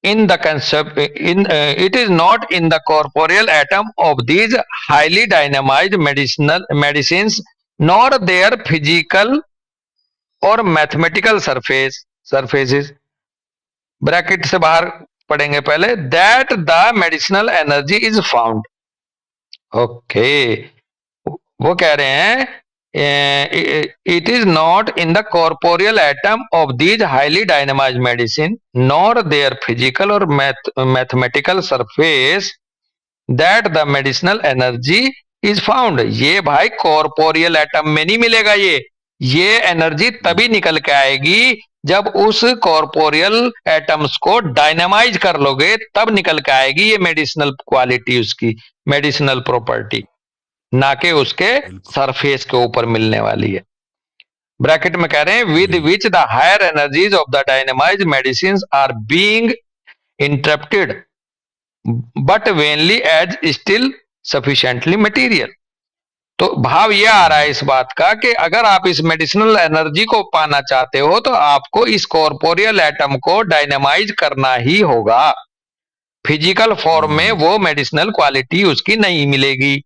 in the concept it is not in the corporeal atom of these highly dynamized medicines nor their physical और mathematical surfaces, bracket से बाहर पढ़ेंगे पहले, that the medicinal energy is found. Okay, वो कह रहे हैं it is not in the corporeal atom of these highly dynamized medicine nor their physical और mathematical surface that the medicinal energy is found. ये भाई कॉर्पोरियल एटम में नहीं मिलेगा, ये एनर्जी तभी निकल के आएगी जब उस कॉर्पोरियल एटम्स को डायनामाइज कर लोगे, तब निकल के आएगी ये मेडिसिनल क्वालिटी, उसकी मेडिसिनल प्रॉपर्टी, ना कि उसके सरफेस के ऊपर मिलने वाली है। ब्रैकेट में कह रहे हैं, with which the higher energies of the dynamized medicines are being interrupted but vainly as still sufficiently material. तो भाव यह आ रहा है इस बात का कि अगर आप इस मेडिसिनल एनर्जी को पाना चाहते हो तो आपको इस कॉर्पोरियल एटम को डायनामाइज करना ही होगा, फिजिकल फॉर्म में वो मेडिसिनल क्वालिटी उसकी नहीं मिलेगी।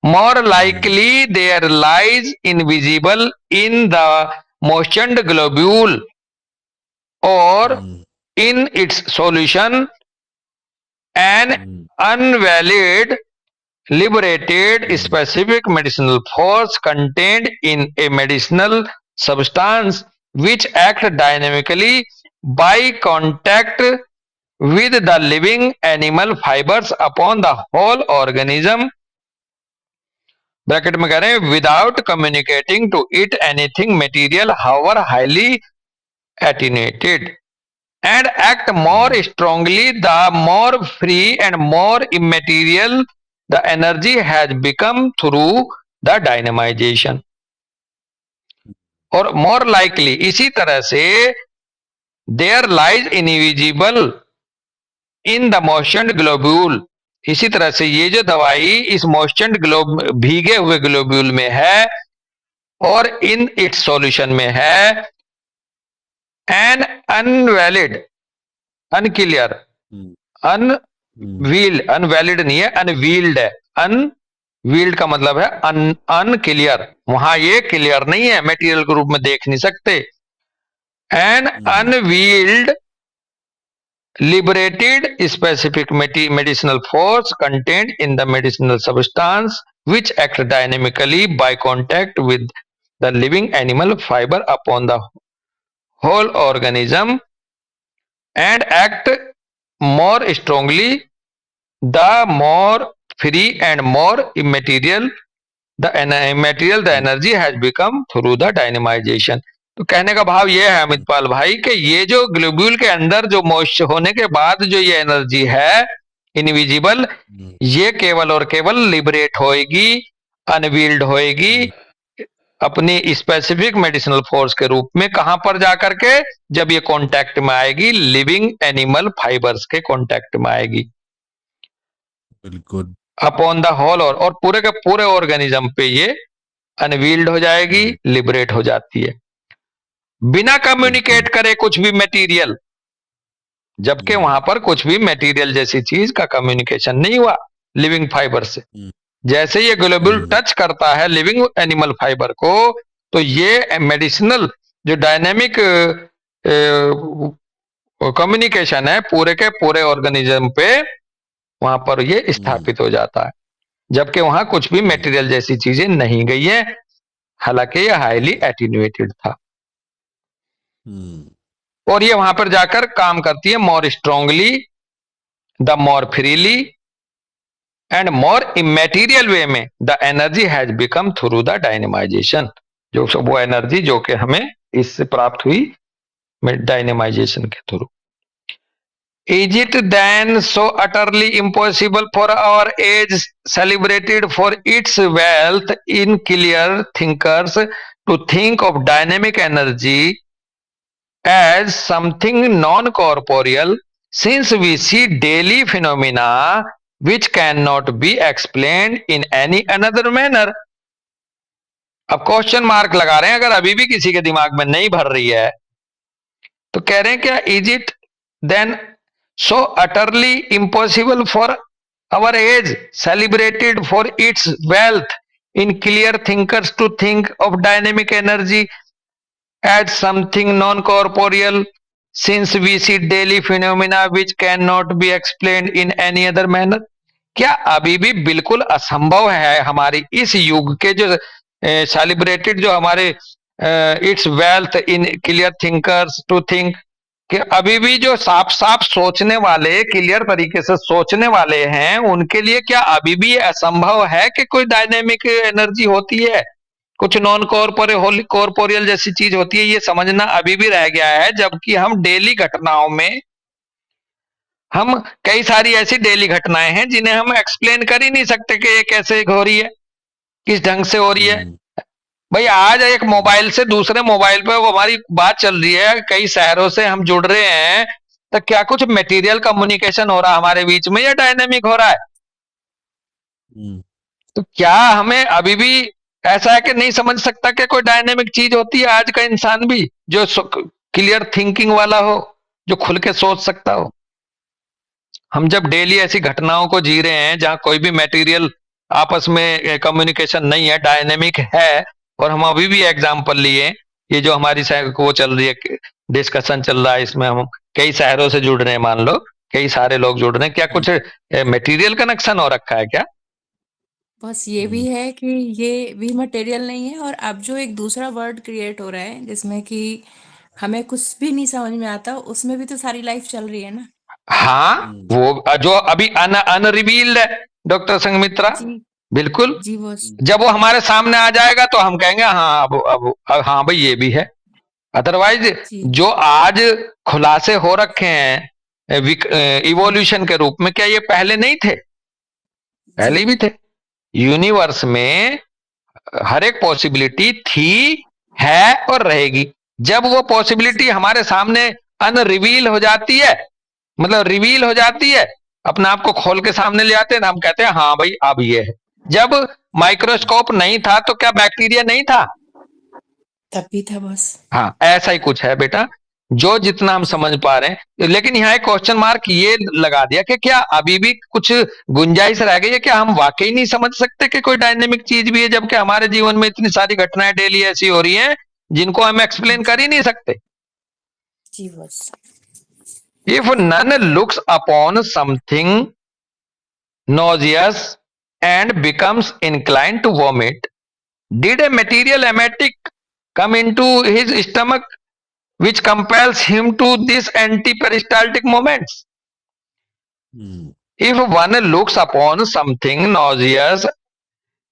More likely there lies invisible in the moistened globule और in its solution an unveiled liberated specific medicinal force contained in a medicinal substance which act dynamically by contact with the living animal fibers upon the whole organism, bracket में कह रहे हैं, without communicating to it anything material however highly attenuated, and act more strongly the more free and more immaterial the energy has become through the dynamization। और more likely इसी तरह से there lies invisible in the moistened globule, इसी तरह से ये जो दवाई इस moistened भीगे हुए ग्लोब्यूल में है, और इन इट्स सॉल्यूशन में है एन अनवैलिड, अनक्लियर, अनव्हील्ड, अनवैलिड नहीं है, अनव्हील्ड है। अनव्हील्ड का मतलब है अनक्लियर, वहां ये क्लियर नहीं है, मेटीरियल के रूप में देख नहीं सकते। An unveiled liberated specific medicinal force contained in the medicinal substance which act dynamically by contact with the living animal fiber upon the whole organism and act more strongly the more free and more immaterial the energy has become through the dynamization। तो कहने का भाव ये है अमितपाल भाई कि ये जो ग्लोब्यूल के अंदर जो मॉइस्चर होने के बाद जो ये एनर्जी है इनविजिबल, ये केवल और केवल लिबरेट होएगी, अनवील्ड होएगी अपनी स्पेसिफिक मेडिसिनल फोर्स के रूप में। कहां पर जाकर के? जब ये कांटेक्ट में आएगी लिविंग एनिमल फाइबर्स के कांटेक्ट में आएगी, बिल्कुल अपॉन द होल, और पूरे के पूरे ऑर्गेनिज्म पे ये अनवील्ड हो जाएगी, लिबरेट हो जाती है, बिना कम्युनिकेट करे कुछ भी मटेरियल, जबकि वहां पर कुछ भी मटेरियल जैसी चीज का कम्युनिकेशन नहीं हुआ लिविंग फाइबर से। जैसे ये ग्लोब्यूल टच करता है लिविंग एनिमल फाइबर को, तो ये मेडिसिनल जो डायनेमिक कम्युनिकेशन है पूरे के पूरे ऑर्गेनिज्म पे, वहां पर ये स्थापित हो जाता है, जबकि वहां कुछ भी मटेरियल जैसी चीजें नहीं गई है, हालांकि ये हाईली एटीन्यूएटेड था। और ये वहां पर जाकर काम करती है more strongly, the more freely and more immaterial way में the energy has become through the dynamization, जो वो एनर्जी जो कि हमें इससे प्राप्त हुई डायनेमाइजेशन के through. Is it then so utterly impossible for our age, celebrated for its wealth in clear thinkers, to think of dynamic energy as something non-corporeal, since we see daily phenomena which cannot be explained in any another manner? अब question mark लगा रहे हैं, अगर अभी भी किसी के दिमाग में नहीं भर रही है तो कह रहे हैं क्या is it then so utterly impossible for our age, celebrated for its wealth in clear thinkers, to think of dynamic energy as something non-corporeal, since we see daily phenomena which cannot be explained in any other manner? क्या अभी भी बिल्कुल असंभव है हमारी इस युग के जो सेलिब्रेटेड जो हमारे its wealth in clear thinkers to think, कि अभी भी जो साफ साफ सोचने वाले, क्लियर तरीके से सोचने वाले हैं, उनके लिए क्या अभी भी असंभव है कि कोई डायनेमिक एनर्जी होती है, कुछ नॉन कॉर्पोरियल जैसी चीज होती है? ये समझना अभी भी रह गया है, जबकि हम डेली घटनाओं में, हम कई सारी ऐसी डेली घटनाएं हैं जिन्हें हम एक्सप्लेन कर ही नहीं सकते कि ये कैसे हो रही है, किस ढंग से हो रही है। भाई आज एक मोबाइल से दूसरे मोबाइल पे वो हमारी बात चल रही है, कई शहरों से हम जुड़ रहे हैं, तो क्या कुछ मटेरियल कम्युनिकेशन हो रहा है हमारे बीच में या डायनेमिक हो रहा है? तो क्या हमें अभी भी ऐसा है कि नहीं समझ सकता कि कोई डायनेमिक चीज होती है आज का इंसान भी जो क्लियर थिंकिंग वाला हो, जो खुल के सोच सकता हो? हम जब डेली ऐसी घटनाओं को जी रहे हैं जहां कोई भी मटेरियल आपस में कम्युनिकेशन नहीं है, डायनेमिक है, और हम अभी भी एग्जाम्पल लिए, ये जो हमारी वो चल रही है, डिस्कशन चल रहा है, इसमें हम कई शहरों से जुड़ रहे हैं, मान लो कई सारे लोग जुड़ रहे हैं, क्या कुछ मटेरियल कनेक्शन हो रखा है क्या? बस ये भी है कि ये भी मटेरियल नहीं है, और अब जो एक दूसरा वर्ड क्रिएट हो रहा है जिसमें कि हमें कुछ भी नहीं समझ में आता, उसमें भी तो सारी लाइफ चल रही है ना। हाँ, वो जो अभी अनरिवील्ड है डॉक्टर संघमित्रा, बिल्कुल जी वो जब वो हमारे सामने आ जाएगा तो हम कहेंगे हाँ अब हाँ भाई ये भी है। अदरवाइज जो आज खुलासे हो रखे हैं इवोल्यूशन के रूप में, क्या ये पहले नहीं थे? पहले भी थे। यूनिवर्स में हर एक पॉसिबिलिटी थी, है और रहेगी। जब वो पॉसिबिलिटी हमारे सामने अनरिवील हो जाती है, मतलब रिवील हो जाती है, अपने आप को खोल के सामने ले आते हैं, हम कहते हैं हाँ भाई अब ये है। जब माइक्रोस्कोप नहीं था तो क्या बैक्टीरिया नहीं था? तभी था बस। हाँ, ऐसा ही कुछ है बेटा, जो जितना हम समझ पा रहे हैं। लेकिन यहाँ एक क्वेश्चन मार्क ये लगा दिया कि क्या अभी भी कुछ गुंजाइश रह गई है, क्या हम वाकई नहीं समझ सकते कि कोई डायनेमिक चीज भी है, जबकि हमारे जीवन में इतनी सारी घटनाएं डेली ऐसी हो रही हैं जिनको हम एक्सप्लेन कर ही नहीं सकते। जी बस। If one looks upon something nauseous and becomes inclined to vomit, did a material emetic come into his stomach which compels him to this antiperistaltic moments? If one looks upon something nauseous,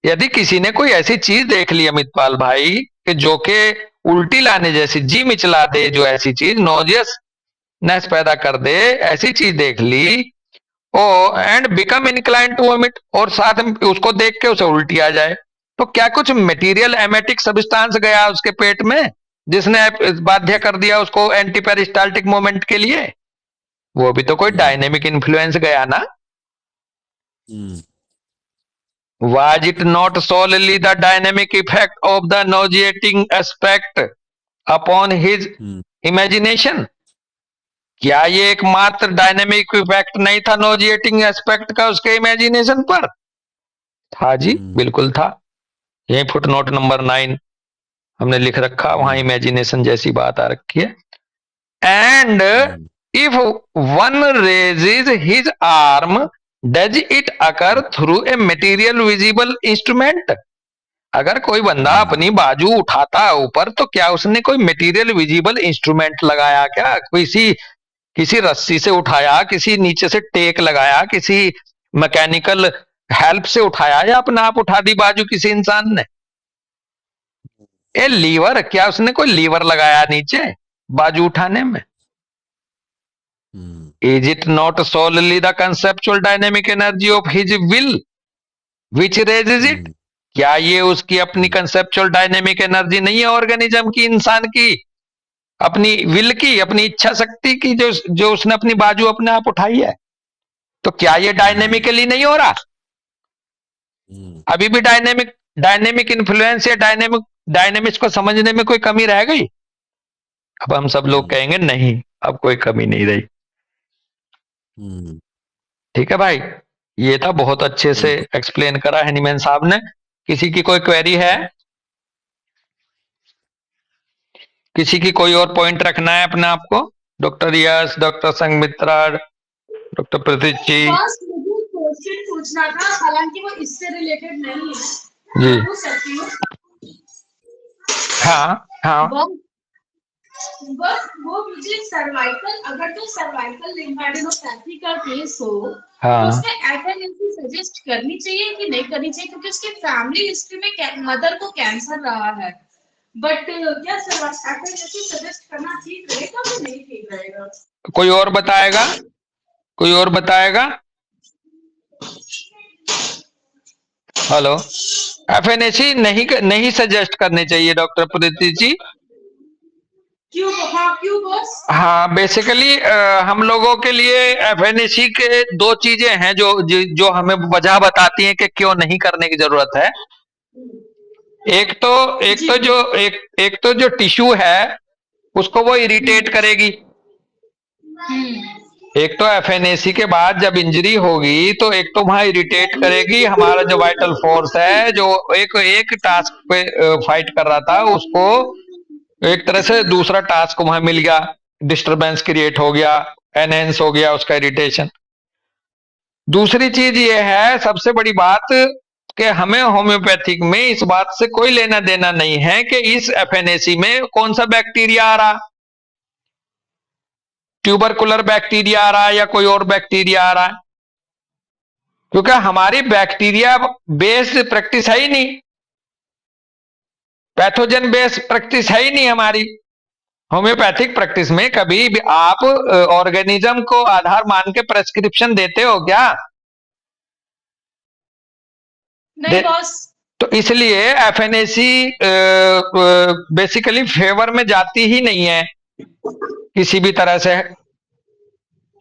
यदि किसी ने कोई ऐसी चीज देख ली अमितपाल भाई कि जो के उल्टी लाने जैसी, जी मिचला दे, जो ऐसी चीज नॉजियसनेस पैदा कर दे, ऐसी चीज देख ली, ओ and become incline to vomit, और साथ में उसको देख के उसे उल्टी आ जाए, तो क्या कुछ मटेरियल एमेटिक सब्सटेंस गया उसके पेट में जिसने बाध्य कर दिया उसको एंटीपेरिस्टाल्टिक मोमेंट के लिए? वो भी तो कोई डायनेमिक इन्फ्लुएंस गया ना। Was it not solely the dynamic effect of the nauseating aspect upon his imagination? क्या ये एकमात्र डायनेमिक इफेक्ट नहीं था नोजिएटिंग एस्पेक्ट का उसके इमेजिनेशन पर? था जी, बिल्कुल था। यही फुटनोट नंबर 9 हमने लिख रखा, वहां इमेजिनेशन जैसी बात आ रखी है। And if one raises his arm does it occur through a material visible instrument? अगर कोई बंदा अपनी बाजू उठाता है ऊपर, तो क्या उसने कोई मटेरियल विजिबल इंस्ट्रूमेंट लगाया क्या? किसी रस्सी से उठाया, किसी नीचे से टेक लगाया, किसी मैकेनिकल हेल्प से उठाया, या अपने आप उठा दी बाजू किसी इंसान ने? ए लीवर, क्या उसने कोई लीवर लगाया नीचे बाजू उठाने में? Is it not solely the conceptual dynamic energy of his will which raises it? क्या ये उसकी अपनी कंसेप्चुअल डायनेमिक एनर्जी नहीं है ऑर्गेनिज्म की, इंसान की, अपनी विल की, अपनी इच्छा शक्ति की, जो उसने अपनी बाजू अपने आप उठाई है? तो क्या ये डायनेमिकली नहीं हो रहा? अभी भी डायनेमिक इन्फ्लुएंस या डायनेमिक्स को समझने में कोई कमी रह गई? अब हम सब लोग कहेंगे नहीं, अब कोई कमी नहीं रही। ठीक है भाई, ये था, बहुत अच्छे से एक्सप्लेन करा हैनीमैन साहब ने। किसी की कोई क्वेरी है? किसी की कोई और पॉइंट रखना है अपने आप को? डॉक्टर यश, डॉक्टर संघमित्रा, डॉक्टर प्रतीक जी। मुझे क्वेश्चन पूछना था, हालांकि वो इससे रिलेटेड नहीं है। जी पूछ सकती हूँ? हाँ। बस वो मुझे सर्वाइकल, अगर तो सर्वाइकल लिम्फेडेनोपैथी का केस हो, हाँ, तो उसमें एफएनएसी सजेस्ट करनी चाहिए कि नहीं करनी चाहिए? क्योंकि उसके फैमिली हिस्ट्री में मदर को कैंसर रहा है, बट क्या एफएनएसी सजेस्ट करना ठीक रहेगा कि नहीं ठीक रहेगा? कोई और बताएगा? कोई और बताएगा? हेलो, एफएनएसी नहीं सजेस्ट करने चाहिए डॉक्टर प्रतीक जी। क्यों? हाँ, क्यों बॉस? हाँ, बेसिकली हम लोगों के लिए एफएनएसी के दो चीजें हैं जो हमें वजह बताती हैं कि क्यों नहीं करने की जरूरत है। एक तो जो टिश्यू है उसको वो इरिटेट करेगी। एक तो एफएनएसी के बाद जब इंजरी होगी तो एक तो वहां इरिटेट करेगी, हमारा जो वाइटल फोर्स है जो एक टास्क पे फाइट कर रहा था, उसको एक तरह से दूसरा टास्क वहां मिल गया, डिस्टरबेंस क्रिएट हो गया, एनहेंस हो गया उसका इरिटेशन। दूसरी चीज ये है, सबसे बड़ी बात, कि हमें होम्योपैथिक में इस बात से कोई लेना देना नहीं है कि इस एफएनएसी में कौन सा बैक्टीरिया आ रहा, ट्यूबरकुलर बैक्टीरिया आ रहा है या कोई और बैक्टीरिया आ रहा है, क्योंकि हमारी बैक्टीरिया बेस्ड प्रैक्टिस है ही नहीं, पैथोजन बेस्ड प्रैक्टिस है ही नहीं हमारी। होम्योपैथिक प्रैक्टिस में कभी भी आप ऑर्गेनिज्म को आधार मान के प्रेस्क्रिप्शन देते हो क्या? नहीं बॉस। तो इसलिए एफएनएसी बेसिकली फेवर में जाती ही नहीं है किसी भी तरह से।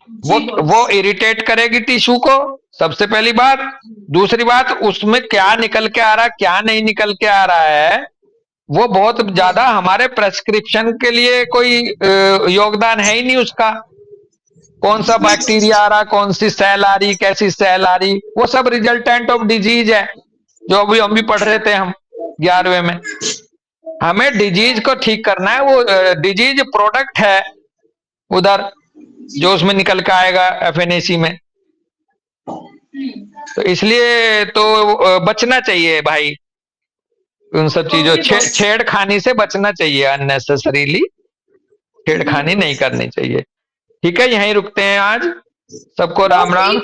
वो इरिटेट करेगी टिश्यू को, सबसे पहली बात। दूसरी बात, उसमें क्या निकल के आ रहा है क्या नहीं निकल के आ रहा है वो बहुत ज्यादा हमारे प्रेस्क्रिप्शन के लिए कोई योगदान है ही नहीं उसका। कौन सा बैक्टीरिया आ रहा, कौन सी सेल आ रही, कैसी सेल आ रही, वो सब रिजल्टेंट ऑफ डिजीज है, जो अभी हम भी पढ़ रहे थे हम 11वें में। हमें डिजीज को ठीक करना है, वो डिजीज प्रोडक्ट है उधर जो उसमें निकल के आएगा एफएनएसी में। तो इसलिए तो बचना चाहिए भाई उन सब चीजों, छेड़खानी से बचना चाहिए, अननेसेसरीली छेड़खानी नहीं करनी चाहिए। ठीक है, यहीं रुकते हैं आज। सबको राम राम।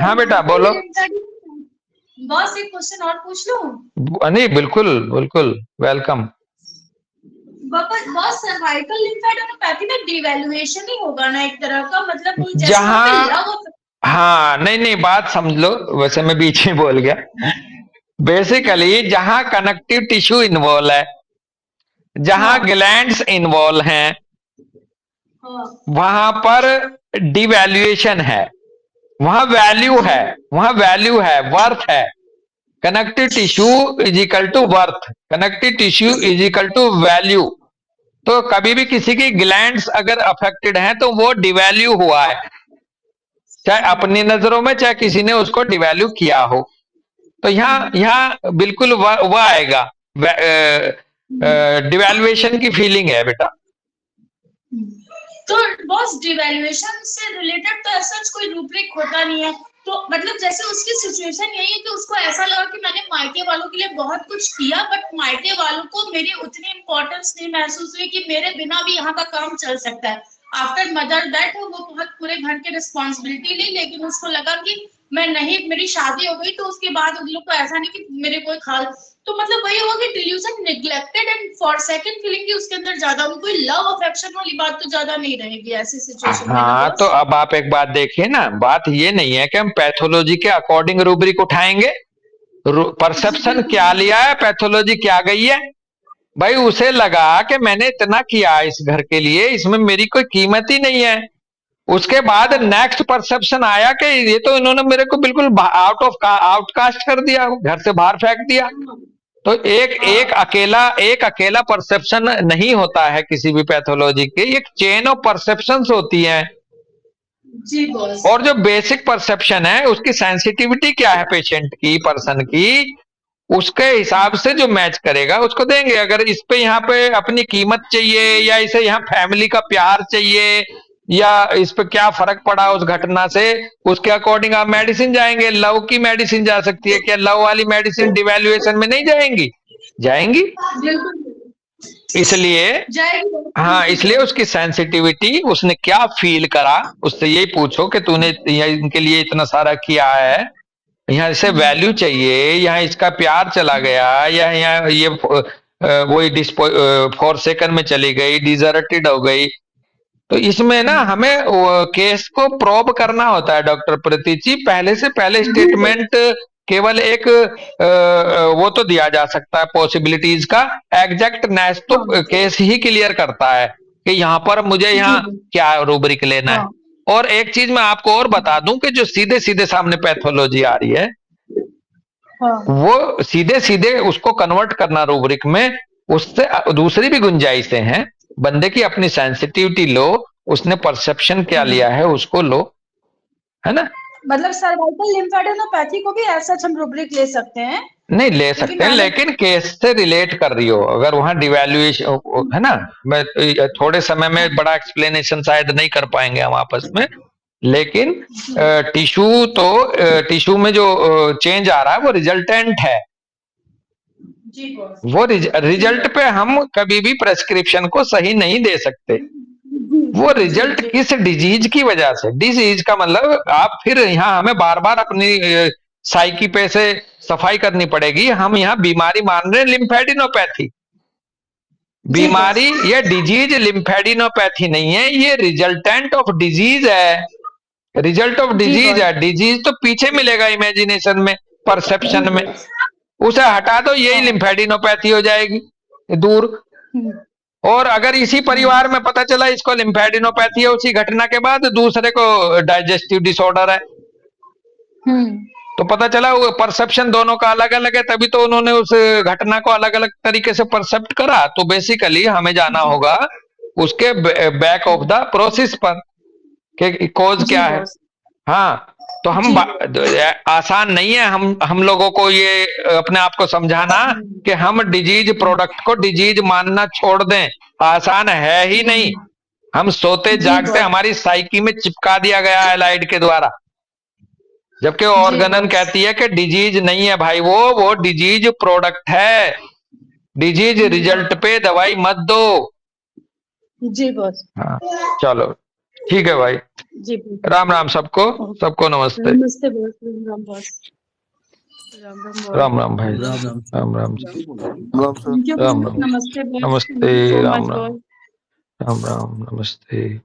हाँ बेटा बोलो। बस एक क्वेश्चन और पूछ लूं? नहीं बिल्कुल बिल्कुल वेलकम। बस सर्वाइकल लिम्फेडेनोपैथी में डिवैल्यूएशन ही होगा ना एक तरह का, मतलब जैसे जहाँ हाँ नहीं बात समझ लो, वैसे मैं बीच में बोल गया। बेसिकली जहां कनेक्टिव टिश्यू इन्वॉल्व है, जहां ग्लैंड्स इन्वॉल्व हैं, वहां पर डिवैल्यूएशन है, वहां वैल्यू है, वर्थ है। Connective tissue is equal to worth, connective tissue is equal to value. तो कभी भी किसी की ग्लैंड्स अगर अफेक्टेड हैं तो वो डिवैल्यू हुआ है, चाहे अपनी नजरों में चाहे किसी ने उसको डिवैल्यू किया हो। तो यहाँ बिल्कुल वह आएगा, डिवैल्यूएशन की फीलिंग है बेटा। तो बॉस डिवैल्यूएशन से रिलेटेड तो ऐसा कोई रूब्रिक होता नहीं है, तो मतलब जैसे उसकी सिचुएशन यही है कि उसको ऐसा लगा कि मैंने मायके वालों के लिए बहुत कुछ किया, बट मायके वालों को मेरी उतनी इंपॉर्टेंस नहीं महसूस हुई कि मेरे बिना भी यहाँ का काम चल सकता है। आफ्टर मदर डेथ वो बहुत पूरे घर की रिस्पॉन्सिबिलिटी ली, लेकिन उसको लगा कि मैं नहीं, मेरी शादी हो गई तो उसके बाद उन लोग को ऐसा नहीं कि मेरे कोई खाल, तो मतलब वही होगा कि delusion neglected and for second feeling की उसके अंदर ज्यादा, कोई लव अफेक्शन वाली बात तो ज्यादा नहीं रहेगी ऐसी सिचुएशन में। हाँ तो अब आप एक बात देखिए ना, बात ये नहीं है कि हम पैथोलॉजी के अकॉर्डिंग रूब्रिक उठाएंगे। परसेप्शन क्या लिया है, पैथोलॉजी क्या गई है भाई, उसे लगा कि मैंने इतना किया इस घर के लिए, इसमें मेरी कोई कीमत ही नहीं है। उसके बाद नेक्स्ट परसेप्शन आया कि ये तो इन्होंने मेरे को बिल्कुल आउटकास्ट कर दिया, घर से बाहर फेंक दिया। तो एक अकेला परसेप्शन नहीं होता है किसी भी पैथोलॉजी के, एक चेन ऑफ परसेप्शंस होती है। और जो बेसिक परसेप्शन है उसकी सेंसिटिविटी क्या है पेशेंट की, पर्सन की, उसके हिसाब से जो मैच करेगा उसको देंगे। अगर इस पे यहाँ पे अपनी कीमत चाहिए, या इसे यहाँ फैमिली का प्यार चाहिए, या इस पे क्या फर्क पड़ा उस घटना से, उसके अकॉर्डिंग आप मेडिसिन जाएंगे। लव की मेडिसिन जा सकती है, क्या लव वाली मेडिसिन डिवैल्यूएशन में नहीं जाएंगी? जाएंगी। इसलिए हाँ, इसलिए उसकी सेंसिटिविटी, उसने क्या फील करा, उससे यही पूछो कि तूने इनके लिए इतना सारा किया है, यहाँ इसे वैल्यू चाहिए, यहाँ इसका प्यार चला गया, या यहाँ ये वही फॉरसेकन में चली गई, डिजर्टेड हो गई। तो इसमें ना हमें केस को प्रोब करना होता है डॉक्टर प्रतीक जी। पहले से पहले स्टेटमेंट केवल एक वो तो दिया जा सकता है पॉसिबिलिटीज का, एग्जैक्टनेस तो केस ही क्लियर करता है कि यहाँ पर मुझे यहाँ क्या रूब्रिक लेना है। और एक चीज मैं आपको और बता दूं कि जो सीधे सीधे सामने पैथोलॉजी आ रही है, वो सीधे सीधे उसको कन्वर्ट करना रूब्रिक में, उससे दूसरी भी गुंजाइशें हैं। बंदे की अपनी सेंसिटिविटी लो, उसने परसेप्शन क्या लिया है उसको लो, है ना। मतलब सर्वाइकल लिम्फेडेनोपैथी को भी ऐसा हम रूब्रिक ले सकते हैं? नहीं ले सकते हैं, लेकिन केस से रिलेट कर रही हो। अगर वहां डिवैल्यूएशन है ना, मैं थोड़े समय में बड़ा एक्सप्लेनेशन शायद नहीं कर पाएंगे हम आपस में, लेकिन टिश्यू में जो चेंज आ रहा है वो रिजल्टेंट है। वो रिजल्ट पे हम कभी भी प्रेस्क्रिप्शन को सही नहीं दे सकते। वो रिजल्ट किस डिजीज की वजह से, डिजीज का मतलब आप फिर यहाँ हमें बार बार अपनी साइकी पे से सफाई करनी पड़ेगी। हम यहाँ बीमारी मान रहे हैं लिम्फेडिनोपैथी, बीमारी ये डिजीज लिम्फेडिनोपैथी नहीं है, ये रिजल्टेंट ऑफ डिजीज है, रिजल्ट ऑफ डिजीज है। डिजीज तो पीछे मिलेगा इमेजिनेशन में, परसेप्शन में, उसे हटा दो, यही लिम्फेडिनोपैथी हो जाएगी दूर। और अगर इसी परिवार में पता चला इसको लिम्फेडिनोपैथी है, उसी घटना के बाद दूसरे को डाइजेस्टिव डिसऑर्डर है, तो पता चला वो परसेप्शन दोनों का अलग अलग है, तभी तो उन्होंने उस घटना को अलग अलग तरीके से परसेप्ट करा। तो बेसिकली हमें जाना होगा उसके बैक ऑफ द प्रोसेस पर कि कॉज क्या है। हाँ, तो हम आसान नहीं है हम लोगों को ये अपने आप को समझाना कि हम डिजीज प्रोडक्ट को डिजीज मानना छोड़ दें, आसान है ही नहीं। हम सोते जागते हमारी साइकी में चिपका दिया गया है एलाइड के द्वारा, जबकि ऑर्गेनन कहती है कि डिजीज नहीं है भाई, वो डिजीज प्रोडक्ट है। डिजीज रिजल्ट पे दवाई मत दो। जी बॉस। हाँ चलो ठीक है भाई। जी राम राम सबको, सबको नमस्ते। नमस्ते boss. Ram boss. Ram Ram boss. Ram Ram भाई, Ram Ram Ram Ram Thank you, Ram boss. Ram नमस्ते बॉस। नमस्ते, Thank you so Ram much, Ram boss. Ram Ram नमस्ते।